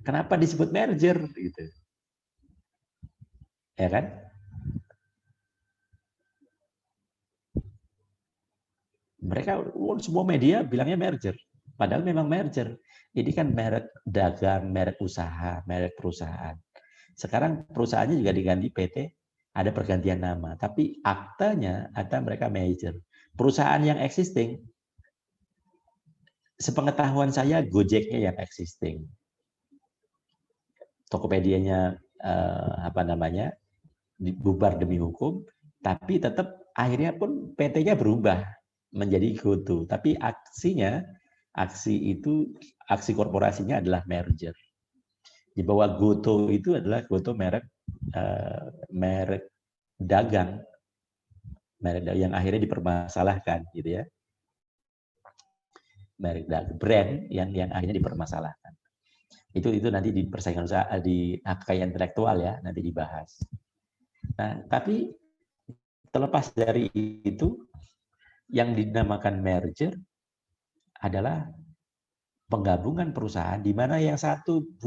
Kenapa disebut merger? Gitu. Ya kan? Mereka semua media bilangnya merger, padahal memang merger. Ini kan merek dagang, merek usaha, merek perusahaan. Sekarang perusahaannya juga diganti PT, ada pergantian nama, tapi aktanya ada mereka merger. Perusahaan yang existing, sepengetahuan saya Gojeknya yang existing, Tokopedia-nya bubar demi hukum, tapi tetap akhirnya pun PT-nya berubah menjadi GoTo, tapi aksi korporasinya adalah merger. Di bawah GoTo itu adalah GoTo merek dagang, yang akhirnya dipermasalahkan, gitu ya. Merek dagang, brand yang akhirnya dipermasalahkan. Itu nanti di persaingan usaha, di hak kekayaan intelektual ya, nanti dibahas. Nah, tapi terlepas dari itu, yang dinamakan merger adalah penggabungan perusahaan di mana yang satu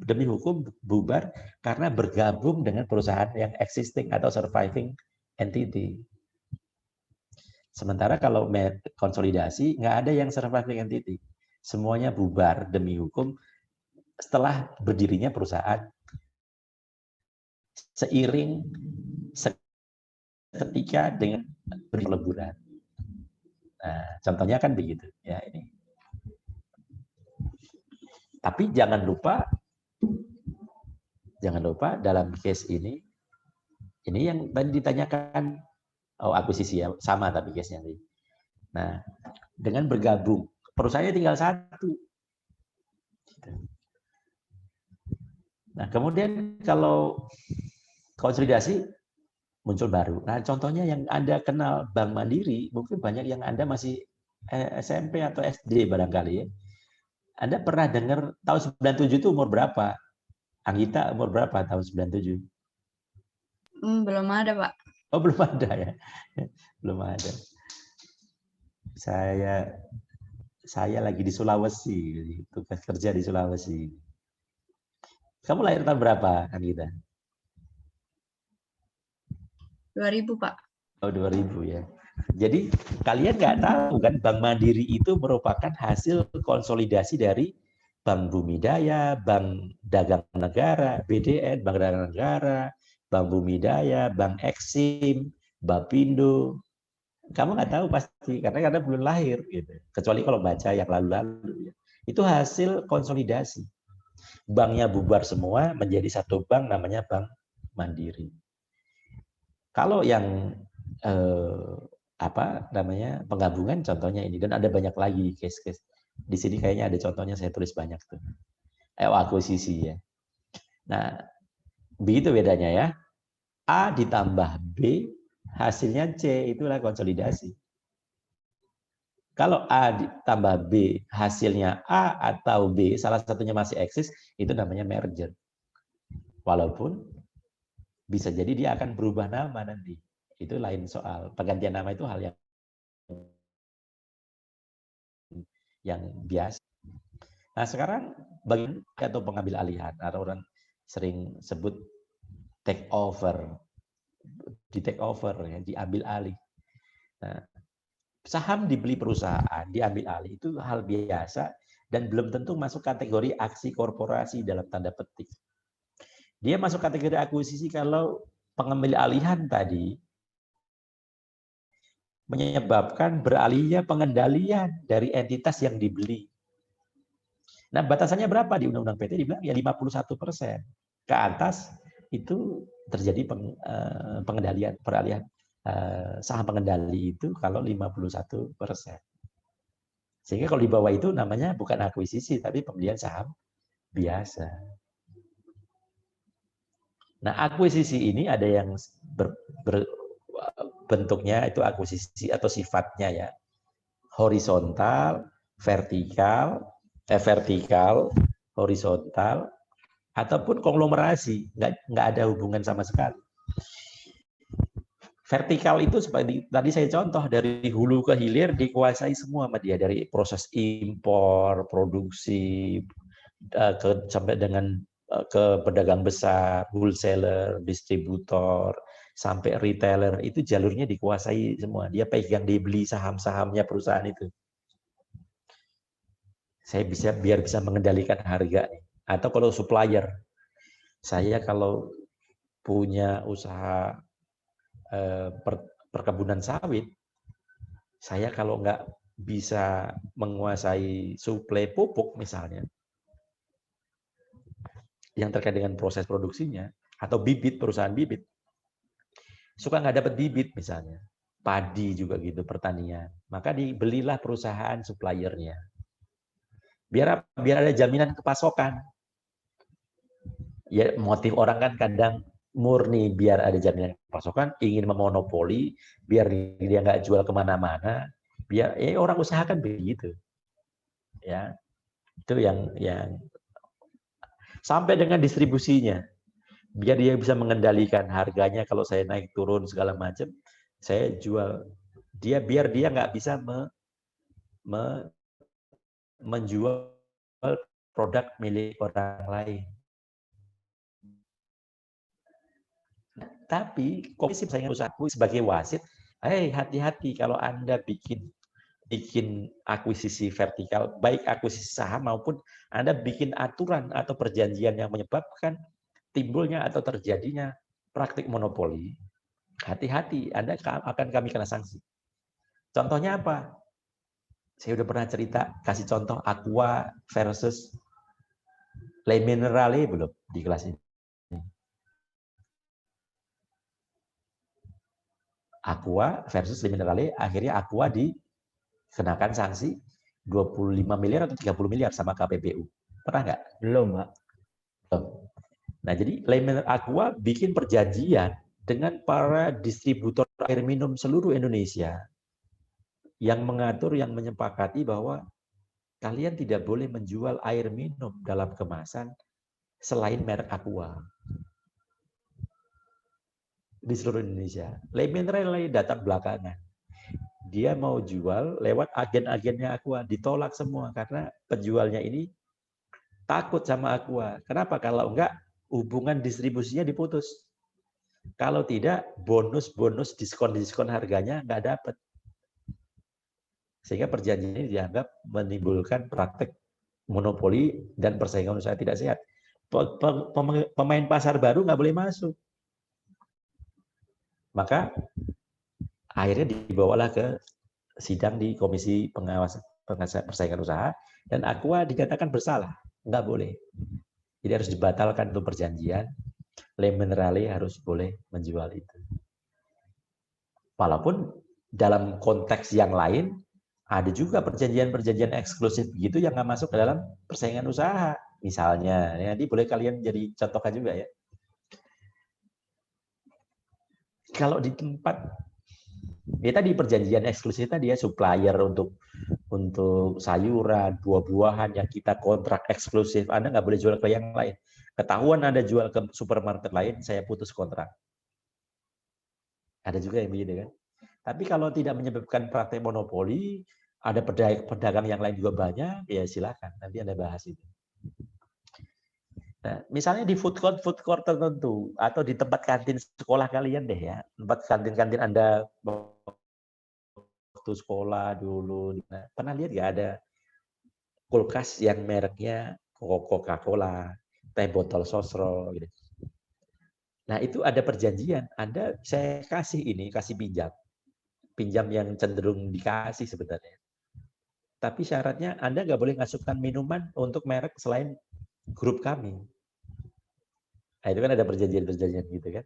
demi hukum bubar karena bergabung dengan perusahaan yang existing atau surviving entity. Sementara kalau konsolidasi nggak ada yang surviving entity, semuanya bubar demi hukum setelah berdirinya perusahaan seiring ketika dengan peleburan. Nah, contohnya kan begitu ya ini. Tapi jangan lupa dalam case ini yang tadi ditanyakan, akuisisi ya, sama tapi case-nya. Nah, dengan bergabung, perusahaannya tinggal satu. Nah, kemudian kalau konsolidasi muncul baru. Nah, contohnya yang Anda kenal Bank Mandiri, mungkin banyak yang Anda masih SMP atau SD barangkali ya. Anda pernah dengar tahun 97 itu umur berapa? Anggita umur berapa tahun 97? Belum ada, Pak. Oh, belum ada ya. Belum ada. Saya lagi di Sulawesi, tugas kerja di Sulawesi. Kamu lahir tahun berapa, Anggita? 2000, Pak. Oh, 2000 ya. Jadi kalian nggak tahu kan Bank Mandiri itu merupakan hasil konsolidasi dari Bank Bumidaya, Bank Dagang Negara, BDN, Bank Dagang Negara, Bank Bumidaya, Bank Eksim, Bapindo, Kamu nggak tahu pasti karena belum lahir gitu. Kecuali kalau baca yang lalu-lalu. Itu hasil konsolidasi. Banknya bubar semua menjadi satu bank namanya Bank Mandiri. Kalau yang penggabungan contohnya ini, dan ada banyak lagi case-case. Di sini kayaknya ada contohnya, saya tulis banyak tuh. Akuisisi ya. Nah, begitu bedanya ya. A ditambah B, hasilnya C, itulah konsolidasi. Kalau A ditambah B, hasilnya A atau B, salah satunya masih eksis, itu namanya merger. Walaupun bisa jadi dia akan berubah nama nanti. Itu lain soal. Pergantian nama itu hal yang biasa. Nah, sekarang bagian atau pengambil alihan, atau orang sering sebut take over, ya, diambil alih. Nah, saham dibeli perusahaan, diambil alih itu hal biasa dan belum tentu masuk kategori aksi korporasi dalam tanda petik. Dia masuk kategori akuisisi kalau pengambil alihan tadi menyebabkan beralihnya pengendalian dari entitas yang dibeli. Nah, batasannya berapa di Undang-Undang PT? Dibilang ya 51%. Ke atas itu terjadi pengendalian, peralihan saham pengendali itu kalau 51%. Sehingga kalau di bawah itu namanya bukan akuisisi, tapi pembelian saham biasa. Nah, akuisisi ini ada yang bentuknya itu akuisisi atau sifatnya ya horizontal, vertikal, horizontal, ataupun konglomerasi, nggak ada hubungan sama sekali. Vertikal itu seperti tadi saya contoh, dari hulu ke hilir dikuasai semua sama dia, dari proses impor, produksi, sampai dengan ke pedagang besar, wholesaler, distributor, sampai retailer, itu jalurnya dikuasai semua. Dia pegang, dibeli saham-sahamnya perusahaan itu. Saya biar bisa mengendalikan harga. Atau kalau supplier, saya kalau punya usaha perkebunan sawit, saya kalau nggak bisa menguasai suplai pupuk misalnya, yang terkait dengan proses produksinya, atau bibit, perusahaan bibit, suka nggak dapat bibit misalnya, padi juga gitu, pertanian, maka dibelilah perusahaan suppliernya. Biar ada jaminan kepasokan. Ya, motif orang kan kadang murni biar ada jaminan pasokan, ingin memonopoli, biar dia nggak jual kemana-mana, biar orang usahakan begitu, ya itu yang sampai dengan distribusinya, biar dia bisa mengendalikan harganya. Kalau saya naik turun segala macam, saya jual dia, biar dia nggak bisa menjual produk milik orang lain. Tapi Komisi Persaingan Usaha sebagai wasit, hati-hati kalau Anda bikin akuisisi vertikal, baik akuisisi saham maupun Anda bikin aturan atau perjanjian yang menyebabkan timbulnya atau terjadinya praktik monopoli. Hati-hati, Anda akan kami kena sanksi. Contohnya apa? Saya udah pernah cerita, kasih contoh Aqua versus Le Minerale belum di kelas ini. Aqua versus Le Minerale, akhirnya Aqua dikenakan sanksi 25 miliar atau 30 miliar sama KPPU. Pernah nggak? Belum, Pak. Belum. Nah, jadi Le Minerale Aqua bikin perjanjian dengan para distributor air minum seluruh Indonesia yang mengatur, yang menyepakati bahwa kalian tidak boleh menjual air minum dalam kemasan selain merek Aqua di seluruh Indonesia. Le Minerale datang belakangan. Dia mau jual lewat agen-agennya Aqua, ditolak semua karena penjualnya ini takut sama Aqua. Kenapa? Kalau enggak, hubungan distribusinya diputus. Kalau tidak, bonus-bonus, diskon-diskon harganya enggak dapat. Sehingga perjanjian ini dianggap menimbulkan praktek monopoli dan persaingan usaha tidak sehat. Pemain pasar baru nggak boleh masuk. Maka Akhirnya dibawalah ke sidang di Komisi Pengawas Persaingan Usaha, dan Aqua dikatakan bersalah, nggak boleh. Jadi harus dibatalkan untuk perjanjian, Le Minerale harus boleh menjual itu. Walaupun dalam konteks yang lain, ada juga perjanjian-perjanjian eksklusif begitu yang nggak masuk ke dalam persaingan usaha. Misalnya, nanti boleh kalian jadi contohkan juga ya. Kalau di tempat, ya tadi perjanjian eksklusif tadi ya, supplier untuk sayuran, buah-buahan yang kita kontrak eksklusif, Anda nggak boleh jual ke yang lain. Ketahuan Anda jual ke supermarket lain, saya putus kontrak. Ada juga yang begitu kan. Tapi kalau tidak menyebabkan praktek monopoli, ada pedagang yang lain juga banyak, ya silakan. Nanti Anda bahas itu. Nah, misalnya di food court tertentu, atau di tempat kantin sekolah kalian deh ya, tempat kantin-kantin Anda waktu sekolah dulu, pernah lihat nggak ada kulkas yang mereknya Coca-Cola, teh botol sosro, gitu. Nah itu ada perjanjian, saya kasih pinjam yang cenderung dikasih sebenarnya. Tapi syaratnya Anda nggak boleh masukkan minuman untuk merek selain grup kami. Nah, itu kan ada perjanjian-perjanjian gitu kan.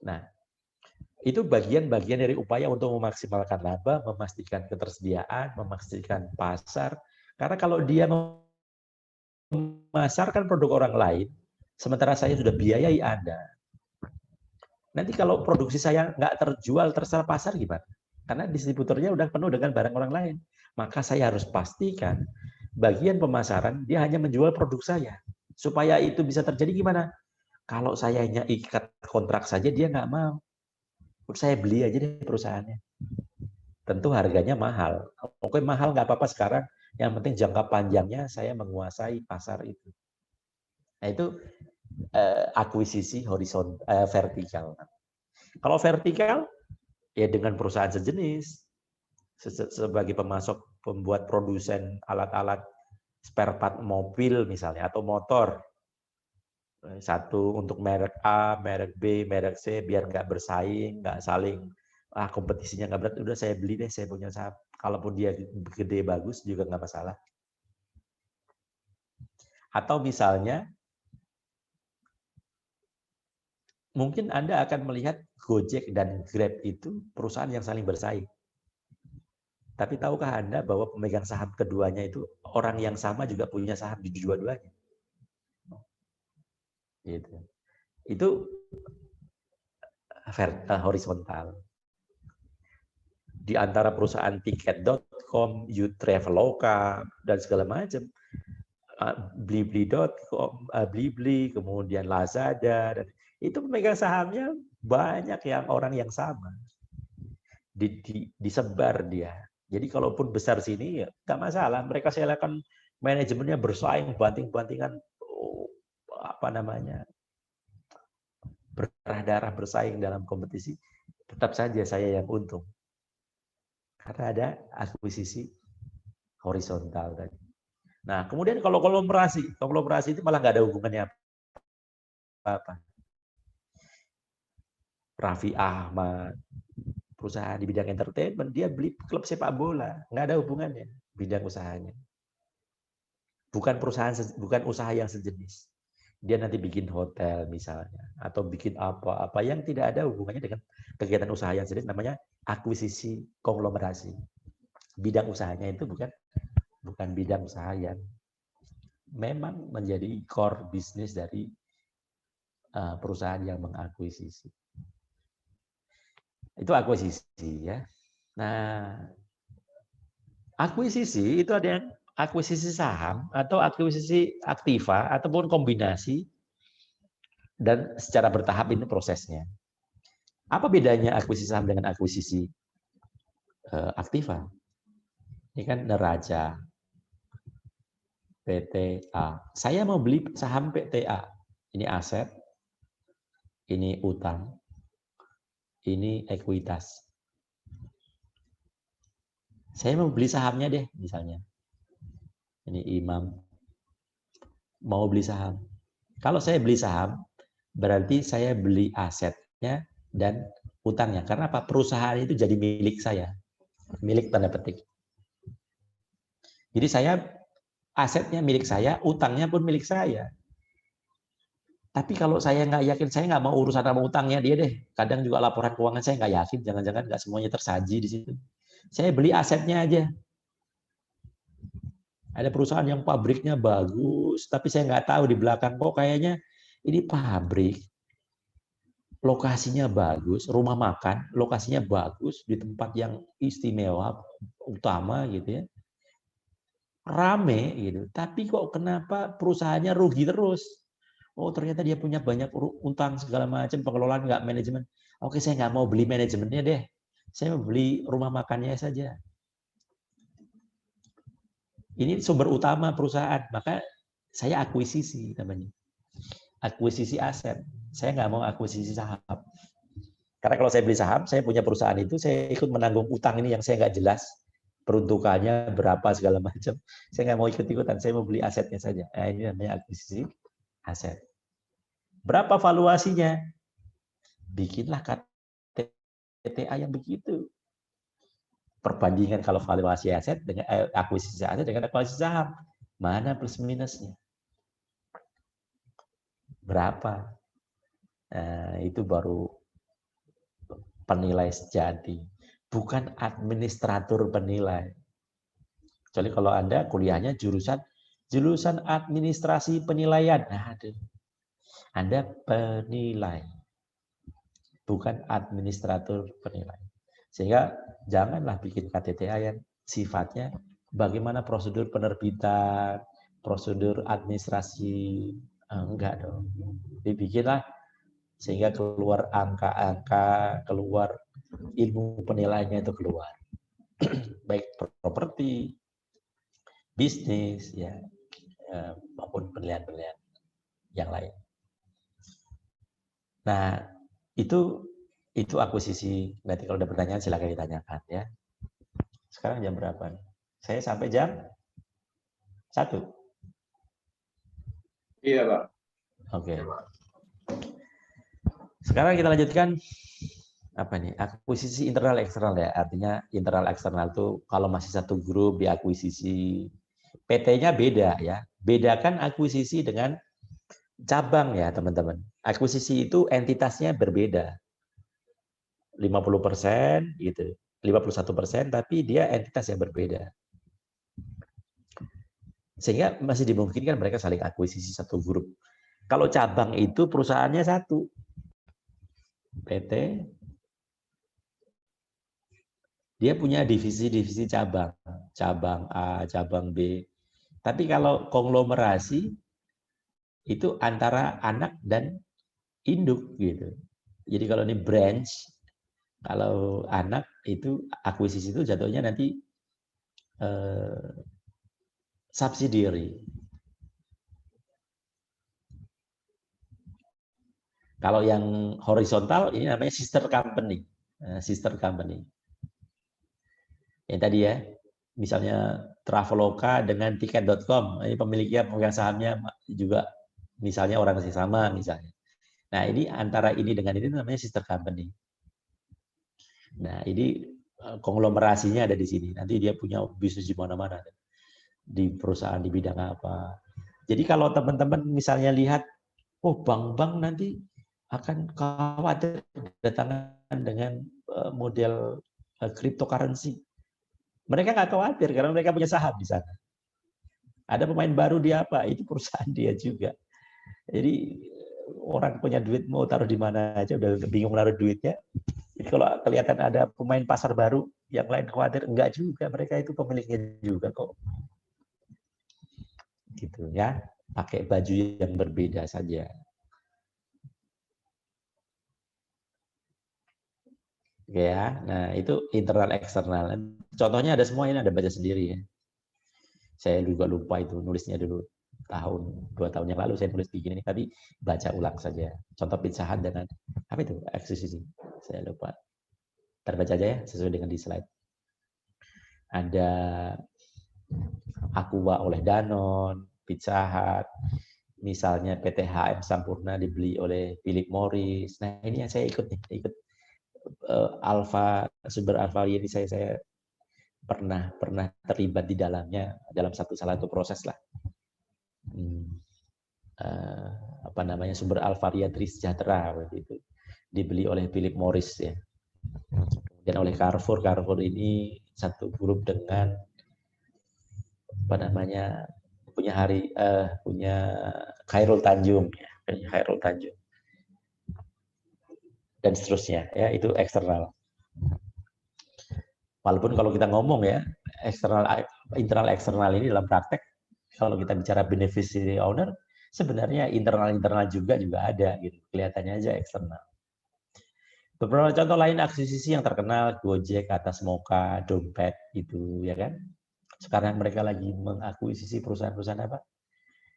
Nah, itu bagian-bagian dari upaya untuk memaksimalkan laba, memastikan ketersediaan, memastikan pasar. Karena kalau dia memasarkan produk orang lain, sementara saya sudah biayai Anda, nanti kalau produksi saya nggak terjual terserah pasar gimana? Karena distributornya udah penuh dengan barang orang lain. Maka saya harus pastikan bagian pemasaran dia hanya menjual produk saya. Supaya itu bisa terjadi gimana? Kalau saya hanya ikat kontrak saja dia nggak mau. Saya beli aja deh perusahaannya. Tentu harganya mahal. Oke mahal nggak apa-apa sekarang. Yang penting jangka panjangnya saya menguasai pasar itu. Nah itu akuisisi vertikal. Kalau vertikal ya dengan perusahaan sejenis sebagai pemasok, pembuat produsen alat-alat spare part mobil misalnya atau motor. Satu untuk merek A, merek B, merek C, biar nggak bersaing, nggak saling kompetisinya nggak berat. Udah saya beli deh, saya punya saham. Kalaupun dia gede bagus juga nggak masalah. Atau misalnya mungkin Anda akan melihat Gojek dan Grab itu perusahaan yang saling bersaing. Tapi tahukah Anda bahwa pemegang saham keduanya itu orang yang sama juga punya saham di dua-duanya? Gitu. Itu horizontal. Di antara perusahaan tiket.com, Traveloka, dan segala macam, Blibli.com, Blibli, kemudian Lazada, dan itu pemegang sahamnya banyak yang orang yang sama. Disebar dia. Jadi kalaupun besar sini ya nggak masalah. Mereka silakan manajemennya bersaing, banting-bantingan, berdarah bersaing dalam kompetisi. Tetap saja saya yang untung. Karena ada akuisisi horizontal tadi. Nah, kemudian kalau konglomerasi itu malah nggak ada hubungannya apa-apa. Raffi Ahmad, perusahaan di bidang entertainment, dia beli klub sepak bola, nggak ada hubungannya bidang usahanya. Bukan usaha yang sejenis. Dia nanti bikin hotel misalnya, atau bikin apa yang tidak ada hubungannya dengan kegiatan usaha yang sejenis, namanya akuisisi konglomerasi. Bidang usahanya itu bukan bidang usaha yang memang menjadi core bisnis dari perusahaan yang mengakuisisi. Itu akuisisi ya. Nah, akuisisi itu ada yang akuisisi saham atau akuisisi aktiva ataupun kombinasi, dan secara bertahap ini prosesnya. Apa bedanya akuisisi saham dengan akuisisi aktiva? Ini kan neraca, PTA. Saya mau beli saham PTA. Ini aset, ini utang, ini ekuitas. Saya mau beli sahamnya deh, misalnya. Ini Imam. Mau beli saham. Kalau saya beli saham, berarti saya beli asetnya dan utangnya. Karena apa? Perusahaan itu jadi milik saya. Milik tanda petik. Jadi saya asetnya milik saya, utangnya pun milik saya. Tapi kalau saya nggak yakin, saya nggak mau urusan sama utangnya dia deh. Kadang juga laporan keuangan saya nggak yakin, jangan-jangan nggak semuanya tersaji di situ. Saya beli asetnya aja. Ada perusahaan yang pabriknya bagus, tapi saya nggak tahu di belakang kok kayaknya ini pabrik. Lokasinya bagus, rumah makan, lokasinya bagus, di tempat yang istimewa, utama gitu ya. Rame gitu. Tapi kok kenapa perusahaannya rugi terus? Oh ternyata dia punya banyak utang segala macam, pengelolaan nggak manajemen. Oke saya nggak mau beli manajemennya deh. Saya mau beli rumah makannya saja. Ini sumber utama perusahaan, maka saya akuisisi namanya. Akuisisi aset. Saya nggak mau akuisisi saham. Karena kalau saya beli saham, saya punya perusahaan itu, saya ikut menanggung utang ini yang saya nggak jelas. Peruntukannya berapa segala macam. Saya nggak mau ikut-ikutan, saya mau beli asetnya saja. Nah, ini namanya akuisisi aset. Berapa valuasinya? Bikinlah KTTA yang begitu. Perbandingan kalau valuasi aset dengan akuisisi aset dengan akuisisi saham. Mana plus minusnya? Berapa? Nah, itu baru penilai sejati. Bukan administrator penilai. Kecuali kalau Anda kuliahnya jurusan administrasi penilaian. Nah, Anda penilai. Bukan administrator penilai. Sehingga janganlah bikin KTTA yang sifatnya bagaimana prosedur penerbitan, prosedur administrasi. Enggak dong. Dibikinlah sehingga keluar angka-angka, keluar ilmu penilaiannya itu keluar. Baik properti, bisnis, ya, maupun penilaian-penilaian yang lain. Nah, itu akuisisi. Nanti kalau ada pertanyaan silakan ditanyakan ya. Sekarang jam berapa nih? Saya sampai jam 1. Iya, Pak. Oke. Sekarang kita lanjutkan apa nih? Akuisisi internal eksternal ya. Artinya internal eksternal itu kalau masih satu grup diakuisisi, PT-nya beda ya. Bedakan akuisisi dengan cabang ya, teman-teman. Akuisisi itu entitasnya berbeda. 50% gitu. 51%, tapi dia entitas yang berbeda. Sehingga masih dimungkinkan mereka saling akuisisi satu grup. Kalau cabang itu perusahaannya satu. PT, dia punya divisi-divisi cabang. Cabang A, cabang B. Tapi kalau konglomerasi, itu antara anak dan induk gitu. Jadi kalau ini branch, kalau anak itu akuisisi itu jatuhnya nanti subsidiary. Kalau yang horizontal ini namanya sister company. Sister company. Yang tadi ya, misalnya Traveloka dengan tiket.com, ini pemiliknya, pemegang sahamnya juga misalnya orang yang sama misalnya. Nah, ini antara ini dengan ini namanya sister company. Nah, ini konglomerasinya ada di sini. Nanti dia punya bisnis di mana-mana. Di perusahaan di bidang apa. Jadi kalau teman-teman misalnya lihat, oh bank-bank nanti akan khawatir datangan dengan model cryptocurrency. Mereka nggak khawatir karena mereka punya saham di sana. Ada pemain baru dia apa? Itu perusahaan dia juga. Jadi orang punya duit mau taruh di mana aja udah bingung naruh duitnya. Jadi kalau kelihatan ada pemain pasar baru, yang lain khawatir, enggak juga. Mereka itu pemiliknya juga kok. Gitu ya. Pakai baju yang berbeda saja. Oke ya. Nah, itu internal eksternal. Contohnya ada semua ini, ada baca sendiri ya. Saya juga lupa itu nulisnya dulu 2 tahun yang lalu saya nulis begini, tapi baca ulang saja. Contoh Pizza Hut dengan apa itu? Akuisisi. Saya lupa. Terbaca aja ya sesuai dengan di slide. Ada Aqua oleh Danone, Pizza Hut, misalnya PT HM Sampurna dibeli oleh Philip Morris. Nah, ini yang saya ikut sumber alfa ini saya pernah terlibat di dalamnya dalam salah satu proses lah. Apa namanya, sumber Alvaria Trisejahtera waktu itu dibeli oleh Philip Morris ya. Kemudian oleh Carrefour. Carrefour ini satu grup dengan apa namanya, punya Khairul Tanjung ya, Khairul Tanjung dan seterusnya ya, itu eksternal. Walaupun kalau kita ngomong ya, internal eksternal ini dalam praktek, kalau kita bicara beneficiary owner, sebenarnya internal juga ada gitu. Kelihatannya aja eksternal. Beberapa contoh lain akuisisi yang terkenal, Gojek, atas Moka, Dompet itu ya kan. Sekarang mereka lagi mengakuisisi perusahaan-perusahaan apa?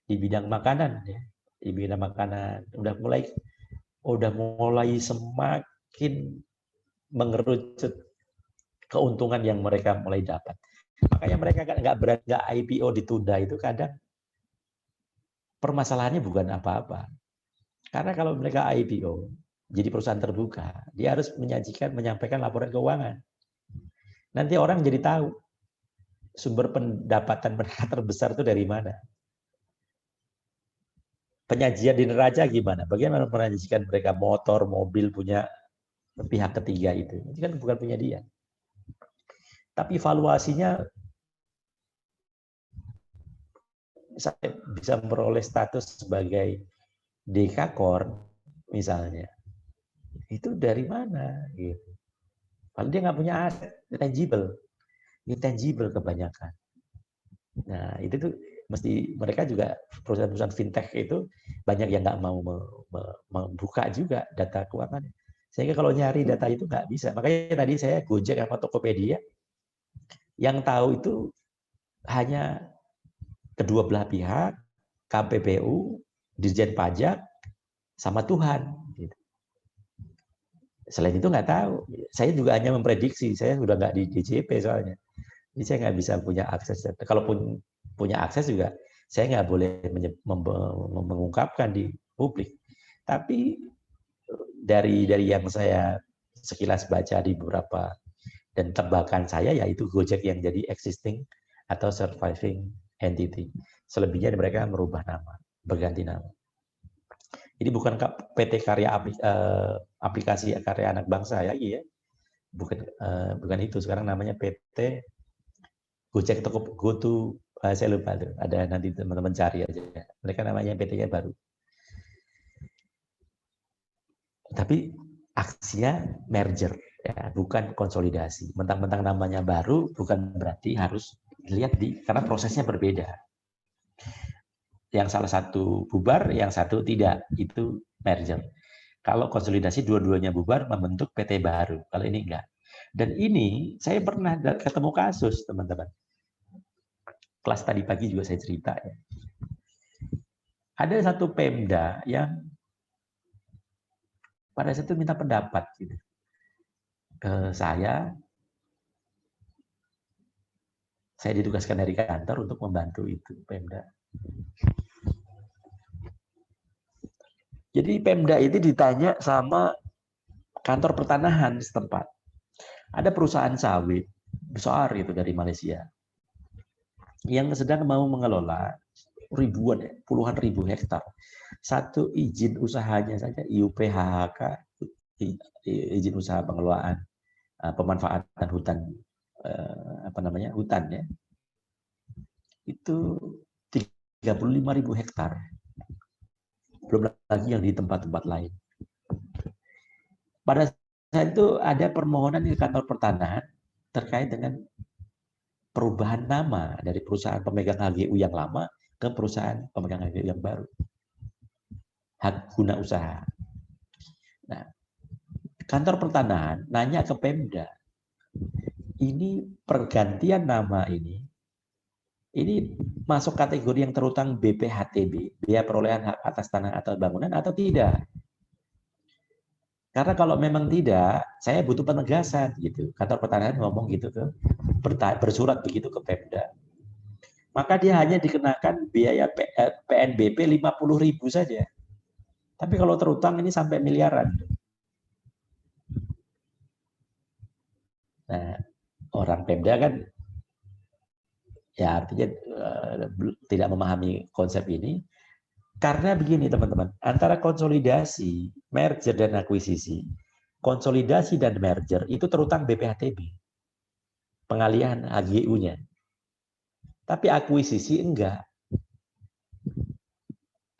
Di bidang makanan ya. Di bidang makanan udah mulai semakin mengerucut keuntungan yang mereka mulai dapat. Makanya mereka nggak IPO ditunda itu kadang permasalahannya bukan apa-apa. Karena kalau mereka IPO jadi perusahaan terbuka, dia harus menyampaikan laporan keuangan. Nanti orang jadi tahu sumber pendapatan mereka terbesar itu dari mana. Penyajian di neraca gimana? Bagaimana menyajikan mereka motor, mobil punya pihak ketiga itu? Itu kan bukan punya dia. Tapi valuasinya saya bisa memperoleh status sebagai dekakorn misalnya. Itu dari mana? Gitu. Kalau dia nggak punya aset intangible kebanyakan. Nah itu tuh mesti mereka juga perusahaan-perusahaan fintech itu banyak yang nggak mau membuka juga data keuangan. Sehingga kalau nyari data itu nggak bisa. Makanya tadi saya Gojek sama Tokopedia yang tahu itu hanya kedua belah pihak, KPPU, Dirjen Pajak, sama Tuhan. Gitu. Selain itu nggak tahu. Saya juga hanya memprediksi. Saya sudah nggak di DJP soalnya. Jadi saya nggak bisa punya akses. Kalaupun punya akses juga, saya nggak boleh mengungkapkan di publik. Tapi dari yang saya sekilas baca di beberapa dan tebakan saya, yaitu Gojek yang jadi existing atau surviving entity. Selebihnya mereka merubah nama, berganti nama. Jadi bukan PT Karya aplikasi karya anak bangsa ya, iya. Bukan itu. Sekarang namanya PT Gojek GoTo, saya lupa tuh. Ada nanti teman-teman cari aja. Mereka namanya PT-nya baru. Tapi aksinya merger, ya, bukan konsolidasi. Mentang-mentang namanya baru, bukan berarti harus dilihat karena prosesnya berbeda. Yang salah satu bubar, yang satu tidak, itu merger. Kalau konsolidasi dua-duanya bubar membentuk PT baru. Kalau ini enggak. Dan ini saya pernah ketemu kasus, teman-teman. Kelas tadi pagi juga saya cerita ya. Ada satu Pemda yang pada saat itu minta pendapat gitu ke saya ditugaskan dari kantor untuk membantu itu Pemda. Jadi Pemda itu ditanya sama kantor pertanahan setempat. Ada perusahaan sawit besar itu dari Malaysia yang sedang mau mengelola puluhan ribu hektar. Satu izin usahanya saja IUP-HHK, izin usaha pengelolaan pemanfaatan hutan hutan ya. Itu 35.000 hektar. Belum lagi yang di tempat-tempat lain. Pada saat itu ada permohonan di kantor pertanahan terkait dengan perubahan nama dari perusahaan pemegang HGU yang lama ke perusahaan pemegang HGU yang baru. Hak guna usaha. Nah, kantor pertanahan nanya ke Pemda, ini pergantian nama ini masuk kategori yang terutang BPHTB, biaya perolehan hak atas tanah atau bangunan atau tidak? Karena kalau memang tidak, saya butuh penegasan gitu. Kantor pertanahan ngomong gitu tuh, bersurat begitu ke Pemda. Maka dia hanya dikenakan biaya PNBP 50.000 saja. Tapi kalau terutang ini sampai miliaran. Nah, orang Pemda kan ya artinya tidak memahami konsep ini. Karena begini teman-teman, antara konsolidasi, merger dan akuisisi, konsolidasi dan merger itu terutang BPHTB, pengalihan HGU-nya. Tapi akuisisi enggak.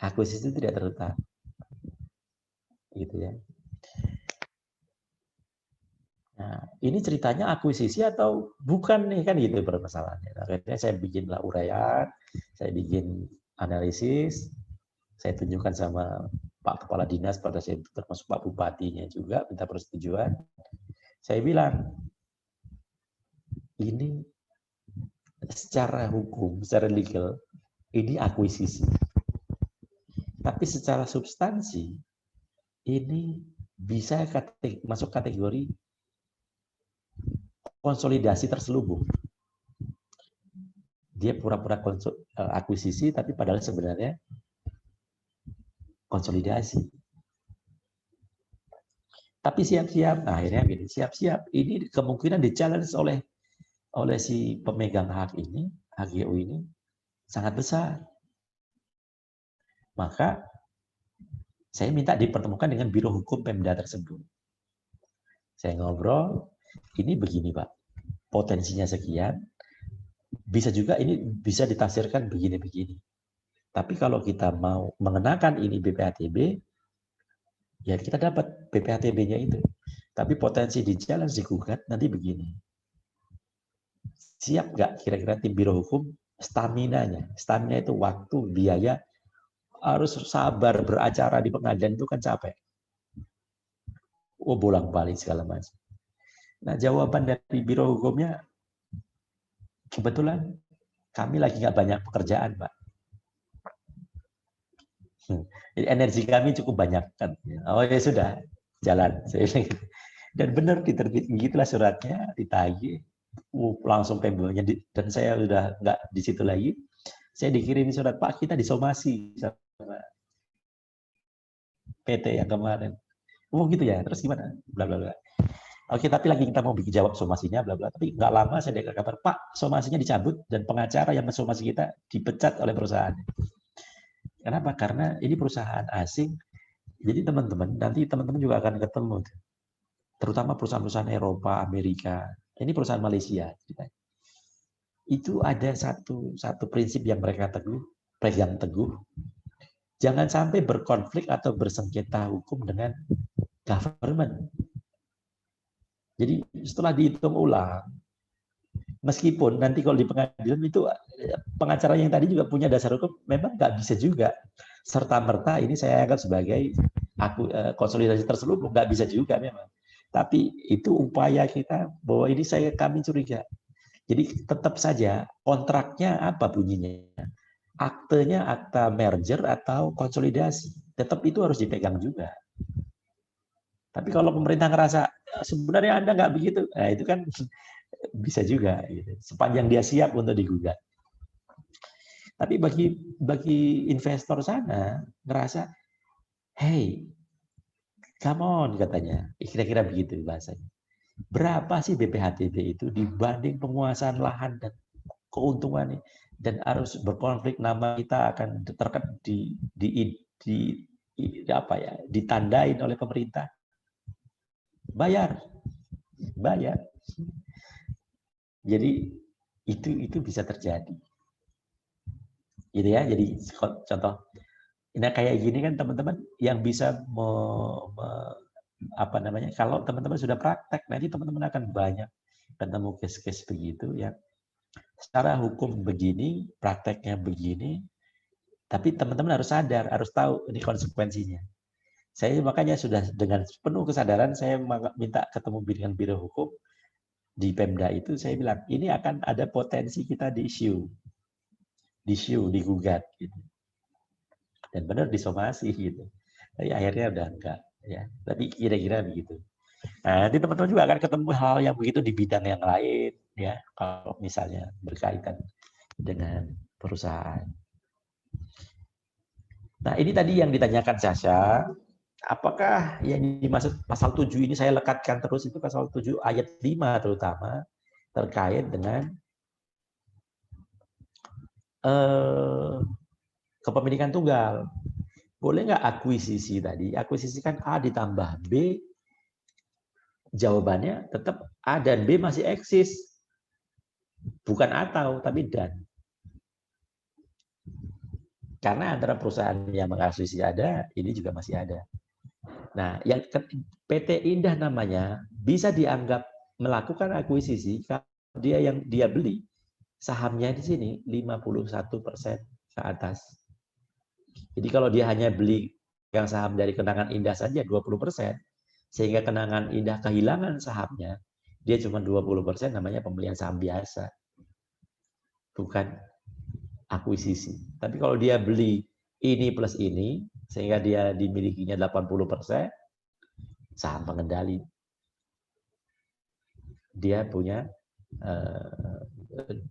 Akuisisi tidak terutang. Gitu ya. Nah, ini ceritanya akuisisi atau bukan nih, kan gitu permasalahannya. Akhirnya saya bikinlah uraian, saya bikin analisis, saya tunjukkan sama Pak Kepala Dinas, pada saya termasuk Pak Bupatinya juga, minta persetujuan. Saya bilang, ini secara hukum, secara legal, ini akuisisi. Tapi secara substansi, ini bisa masuk kategori konsolidasi terselubung. Dia pura-pura akuisisi, tapi padahal sebenarnya konsolidasi. Tapi siap-siap, nah akhirnya gini, siap-siap. Ini kemungkinan di-challenge oleh si pemegang hak ini, HGU ini, sangat besar. Maka saya minta dipertemukan dengan Biro Hukum Pemda tersebut. Saya ngobrol, ini begini Pak, potensinya sekian, bisa juga ini bisa ditafsirkan begini-begini. Tapi kalau kita mau mengenakan ini BPHTB, ya kita dapat BPHTB-nya itu. Tapi potensi di jalan digugat nanti begini. Siap nggak kira-kira tim Biro Hukum stamina-nya? Stamina itu waktu, biaya, harus sabar beracara di pengadilan itu kan capek. Oh, bolak-balik segala macam. Nah, jawaban dari Biro Hukumnya, kebetulan kami lagi nggak banyak pekerjaan, Pak. Jadi energi kami cukup banyak kan. Oh ya sudah, jalan. Dan benar diterbit, gitulah suratnya, ditagih, langsung pembelanya, dan saya udah nggak di situ lagi. Saya dikirim surat, Pak, kita disomasi sama PT yang kemarin. Oh gitu ya, terus gimana? Bla bla bla. Oke, tapi lagi kita mau bikin jawab somasinya, bla bla. Tapi nggak lama saya dengar kabar, Pak, somasinya dicabut dan pengacara yang mensomasi kita dipecat oleh perusahaan. Kenapa? Karena ini perusahaan asing. Jadi teman-teman, nanti teman-teman juga akan ketemu, terutama perusahaan-perusahaan Eropa, Amerika. Ini perusahaan Malaysia. Itu ada satu prinsip yang mereka pegang teguh. Jangan sampai berkonflik atau bersengketa hukum dengan government. Jadi setelah dihitung ulang, meskipun nanti kalau di pengadilan itu pengacara yang tadi juga punya dasar hukum, memang nggak bisa juga serta-merta ini saya anggap sebagai konsolidasi terselubung, nggak bisa juga memang. Tapi itu upaya kita bahwa ini kami curiga. Jadi tetap saja kontraknya apa bunyinya, aktenya akta merger atau konsolidasi, tetap itu harus dipegang juga. Tapi kalau pemerintah ngerasa sebenarnya Anda nggak begitu, nah itu kan bisa juga, gitu. Sepanjang dia siap untuk digugat. Tapi bagi investor sana ngerasa, hey, come on katanya, kira-kira begitu bahasanya. Berapa sih BPHTB itu dibanding penguasaan lahan dan keuntungannya, dan harus berkonflik, nama kita akan ditandain oleh pemerintah. Bayar. Jadi itu bisa terjadi. Gitu ya. Jadi contoh, nah kayak gini kan teman-teman yang bisa kalau teman-teman sudah praktek, nanti teman-teman akan banyak ketemu case-case begitu ya. Secara hukum begini, prakteknya begini, tapi teman-teman harus sadar, harus tahu ini konsekuensinya. Saya makanya sudah dengan penuh kesadaran saya minta ketemu dengan Biro Hukum di Pemda itu, saya bilang ini akan ada potensi kita digugat gitu. Dan benar disomasi gitu. Tapi akhirnya udah enggak ya. Tapi kira-kira begitu. Nah, nanti teman-teman juga akan ketemu hal yang begitu di bidang yang lain ya, kalau misalnya berkaitan dengan perusahaan. Nah, ini tadi yang ditanyakan Sasha, apakah yang dimaksud pasal 7 ini saya lekatkan terus itu pasal 7 ayat 5 terutama terkait dengan kepemilikan tunggal. Boleh nggak akuisisi tadi? Akuisisi kan A ditambah B, jawabannya tetap A dan B masih eksis. Bukan atau, tapi dan. Karena antara perusahaan yang mengakuisisi ada, ini juga masih ada. Nah, yang PT Indah namanya bisa dianggap melakukan akuisisi kalau dia beli sahamnya di sini 51% ke atas. Jadi kalau dia hanya beli yang saham dari Kenangan Indah saja 20%, sehingga Kenangan Indah kehilangan sahamnya, dia cuma 20%, namanya pembelian saham biasa. Bukan akuisisi. Tapi kalau dia beli ini plus ini, sehingga dia dimilikinya 80%, saham pengendali. Dia punya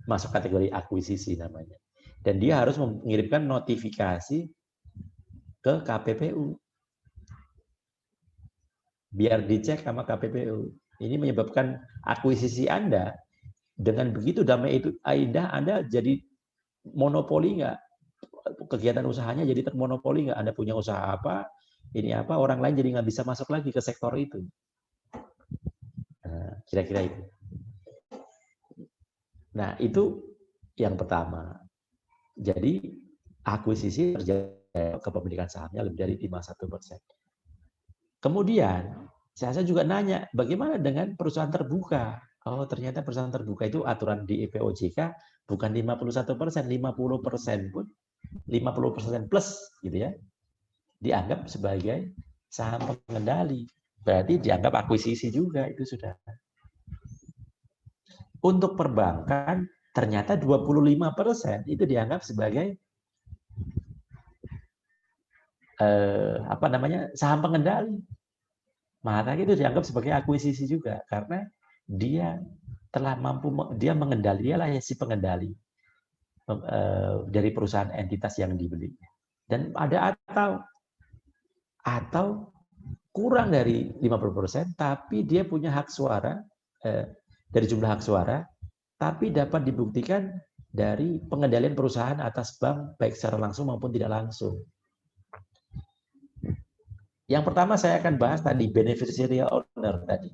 masuk kategori akuisisi namanya. Dan dia harus mengirimkan notifikasi ke KPPU. Biar dicek sama KPPU. Ini menyebabkan akuisisi Anda, dengan begitu damai itu Indah, Anda jadi monopoli nggak? Kegiatan usahanya jadi termonopoli nggak? Anda punya usaha apa, ini apa, orang lain jadi nggak bisa masuk lagi ke sektor itu. Nah, kira-kira itu. Nah, itu yang pertama. Jadi, akuisisi terjadi kepemilikan sahamnya lebih dari 51%. Kemudian, saya juga nanya, bagaimana dengan perusahaan terbuka? Oh, ternyata perusahaan terbuka itu aturan di EPOJK bukan 51%, 50% pun, 50% plus, gitu ya, dianggap sebagai saham pengendali. Berarti dianggap akuisisi juga, itu sudah. Untuk perbankan, ternyata 25% itu dianggap sebagai saham pengendali. Maka itu dianggap sebagai akuisisi juga karena dia telah mampu, dia mengendali, dialah si pengendali dari perusahaan entitas yang dibeli. Dan ada atau kurang dari 50%, tapi dia punya hak suara dari jumlah hak suara, tapi dapat dibuktikan dari pengendalian perusahaan atas bank baik secara langsung maupun tidak langsung. Yang pertama saya akan bahas tadi beneficiary owner tadi.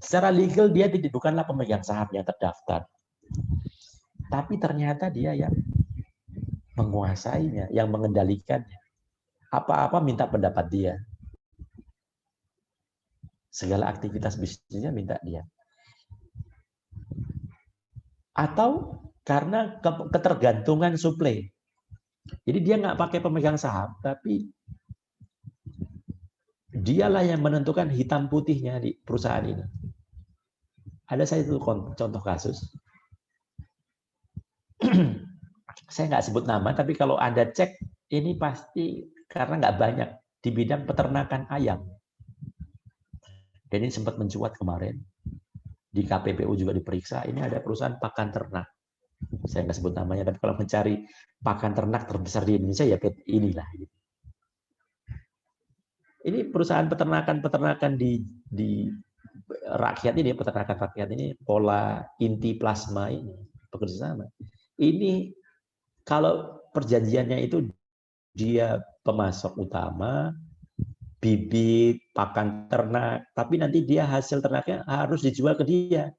Secara legal dia bukanlah pemegang saham yang terdaftar, tapi ternyata dia yang menguasainya, yang mengendalikannya. Apa-apa minta pendapat dia. Segala aktivitas bisnisnya minta dia. Atau karena ketergantungan suplai. Jadi dia nggak pakai pemegang saham, tapi dialah yang menentukan hitam putihnya di perusahaan ini. Ada satu contoh kasus. Saya nggak sebut nama, tapi kalau Anda cek, ini pasti karena nggak banyak di bidang peternakan ayam. Dan ini sempat mencuat kemarin. Di KPPU juga diperiksa, ini ada perusahaan pakan ternak. Saya nggak sebut namanya, tapi kalau mencari pakan ternak terbesar di Indonesia, ya inilah. Ini perusahaan peternakan di rakyat ini, peternakan rakyat ini, pola inti plasma ini, bekerja sama. Ini kalau perjanjiannya itu dia pemasok utama, bibit, pakan ternak, tapi nanti dia hasil ternaknya harus dijual ke dia.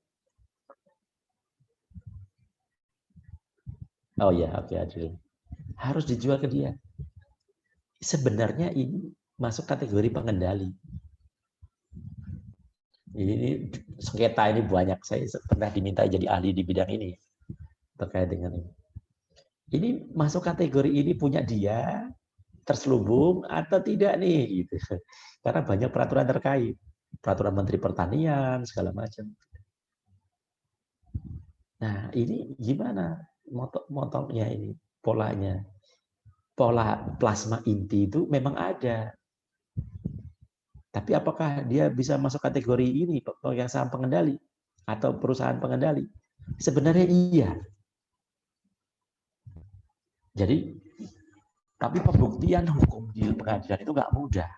Oh ya, oke, Adil. Harus dijual ke dia. Sebenarnya ini masuk kategori pengendali. Ini sengketa ini banyak. Saya pernah diminta jadi ahli di bidang ini terkait dengan ini. Ini masuk kategori ini punya dia, terselubung atau tidak nih gitu. Karena banyak peraturan terkait, peraturan Menteri Pertanian segala macam. Nah, ini gimana motongnya ini, polanya? Pola plasma inti itu memang ada. Tapi apakah dia bisa masuk kategori ini, yang saham pengendali atau perusahaan pengendali? Sebenarnya iya. Jadi, tapi pembuktian hukum di pengadilan itu nggak mudah.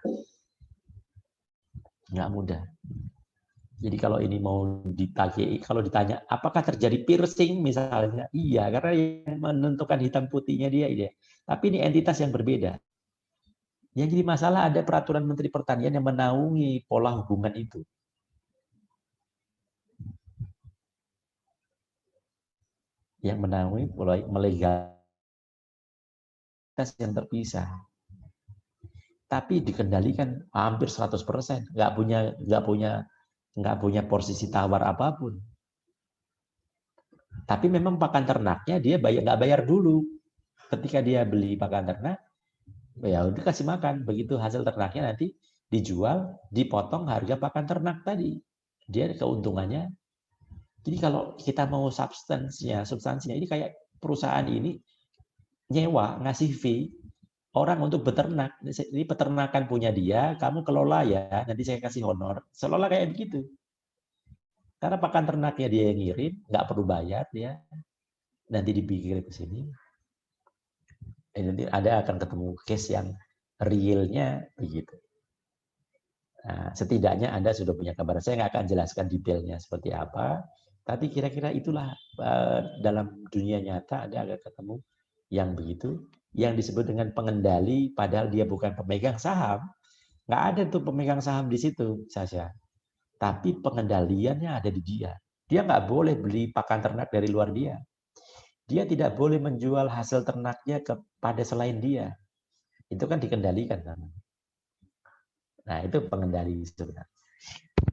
nggak mudah. Jadi kalau ini mau kalau ditanya apakah terjadi piercing misalnya, iya, karena yang menentukan hitam putihnya dia. Tapi ini entitas yang berbeda. Yang jadi masalah ada peraturan Menteri Pertanian yang menaungi pola hubungan itu. Yang menaungi pola melegalitas yang terpisah. Tapi dikendalikan hampir 100%, nggak punya posisi tawar apapun. Tapi memang pakan ternaknya dia nggak bayar dulu. Ketika dia beli pakan ternak, ya udah kasih makan. Begitu hasil ternaknya nanti dijual, dipotong harga pakan ternak tadi. Dia keuntungannya. Jadi kalau kita mau substansinya ini kayak perusahaan ini nyewa, ngasih fee orang untuk beternak. Ini peternakan punya dia, kamu kelola ya, nanti saya kasih honor. Seolah-olah kayak begitu. Karena pakan ternaknya dia yang ngirim, nggak perlu bayar dia. Nanti dikirim ke sini. Nanti ada akan ketemu case yang realnya begitu. Nah, setidaknya Anda sudah punya gambaran. Saya nggak akan jelaskan detailnya seperti apa, tapi kira-kira itulah dalam dunia nyata Anda akan ketemu yang begitu, yang disebut dengan pengendali, padahal dia bukan pemegang saham. Nggak ada tuh pemegang saham di situ, Sasha. Tapi pengendaliannya ada di dia. Dia nggak boleh beli pakan ternak dari luar dia. Dia tidak boleh menjual hasil ternaknya kepada selain dia. Itu kan dikendalikan. Nah, itu pengendali sebenarnya.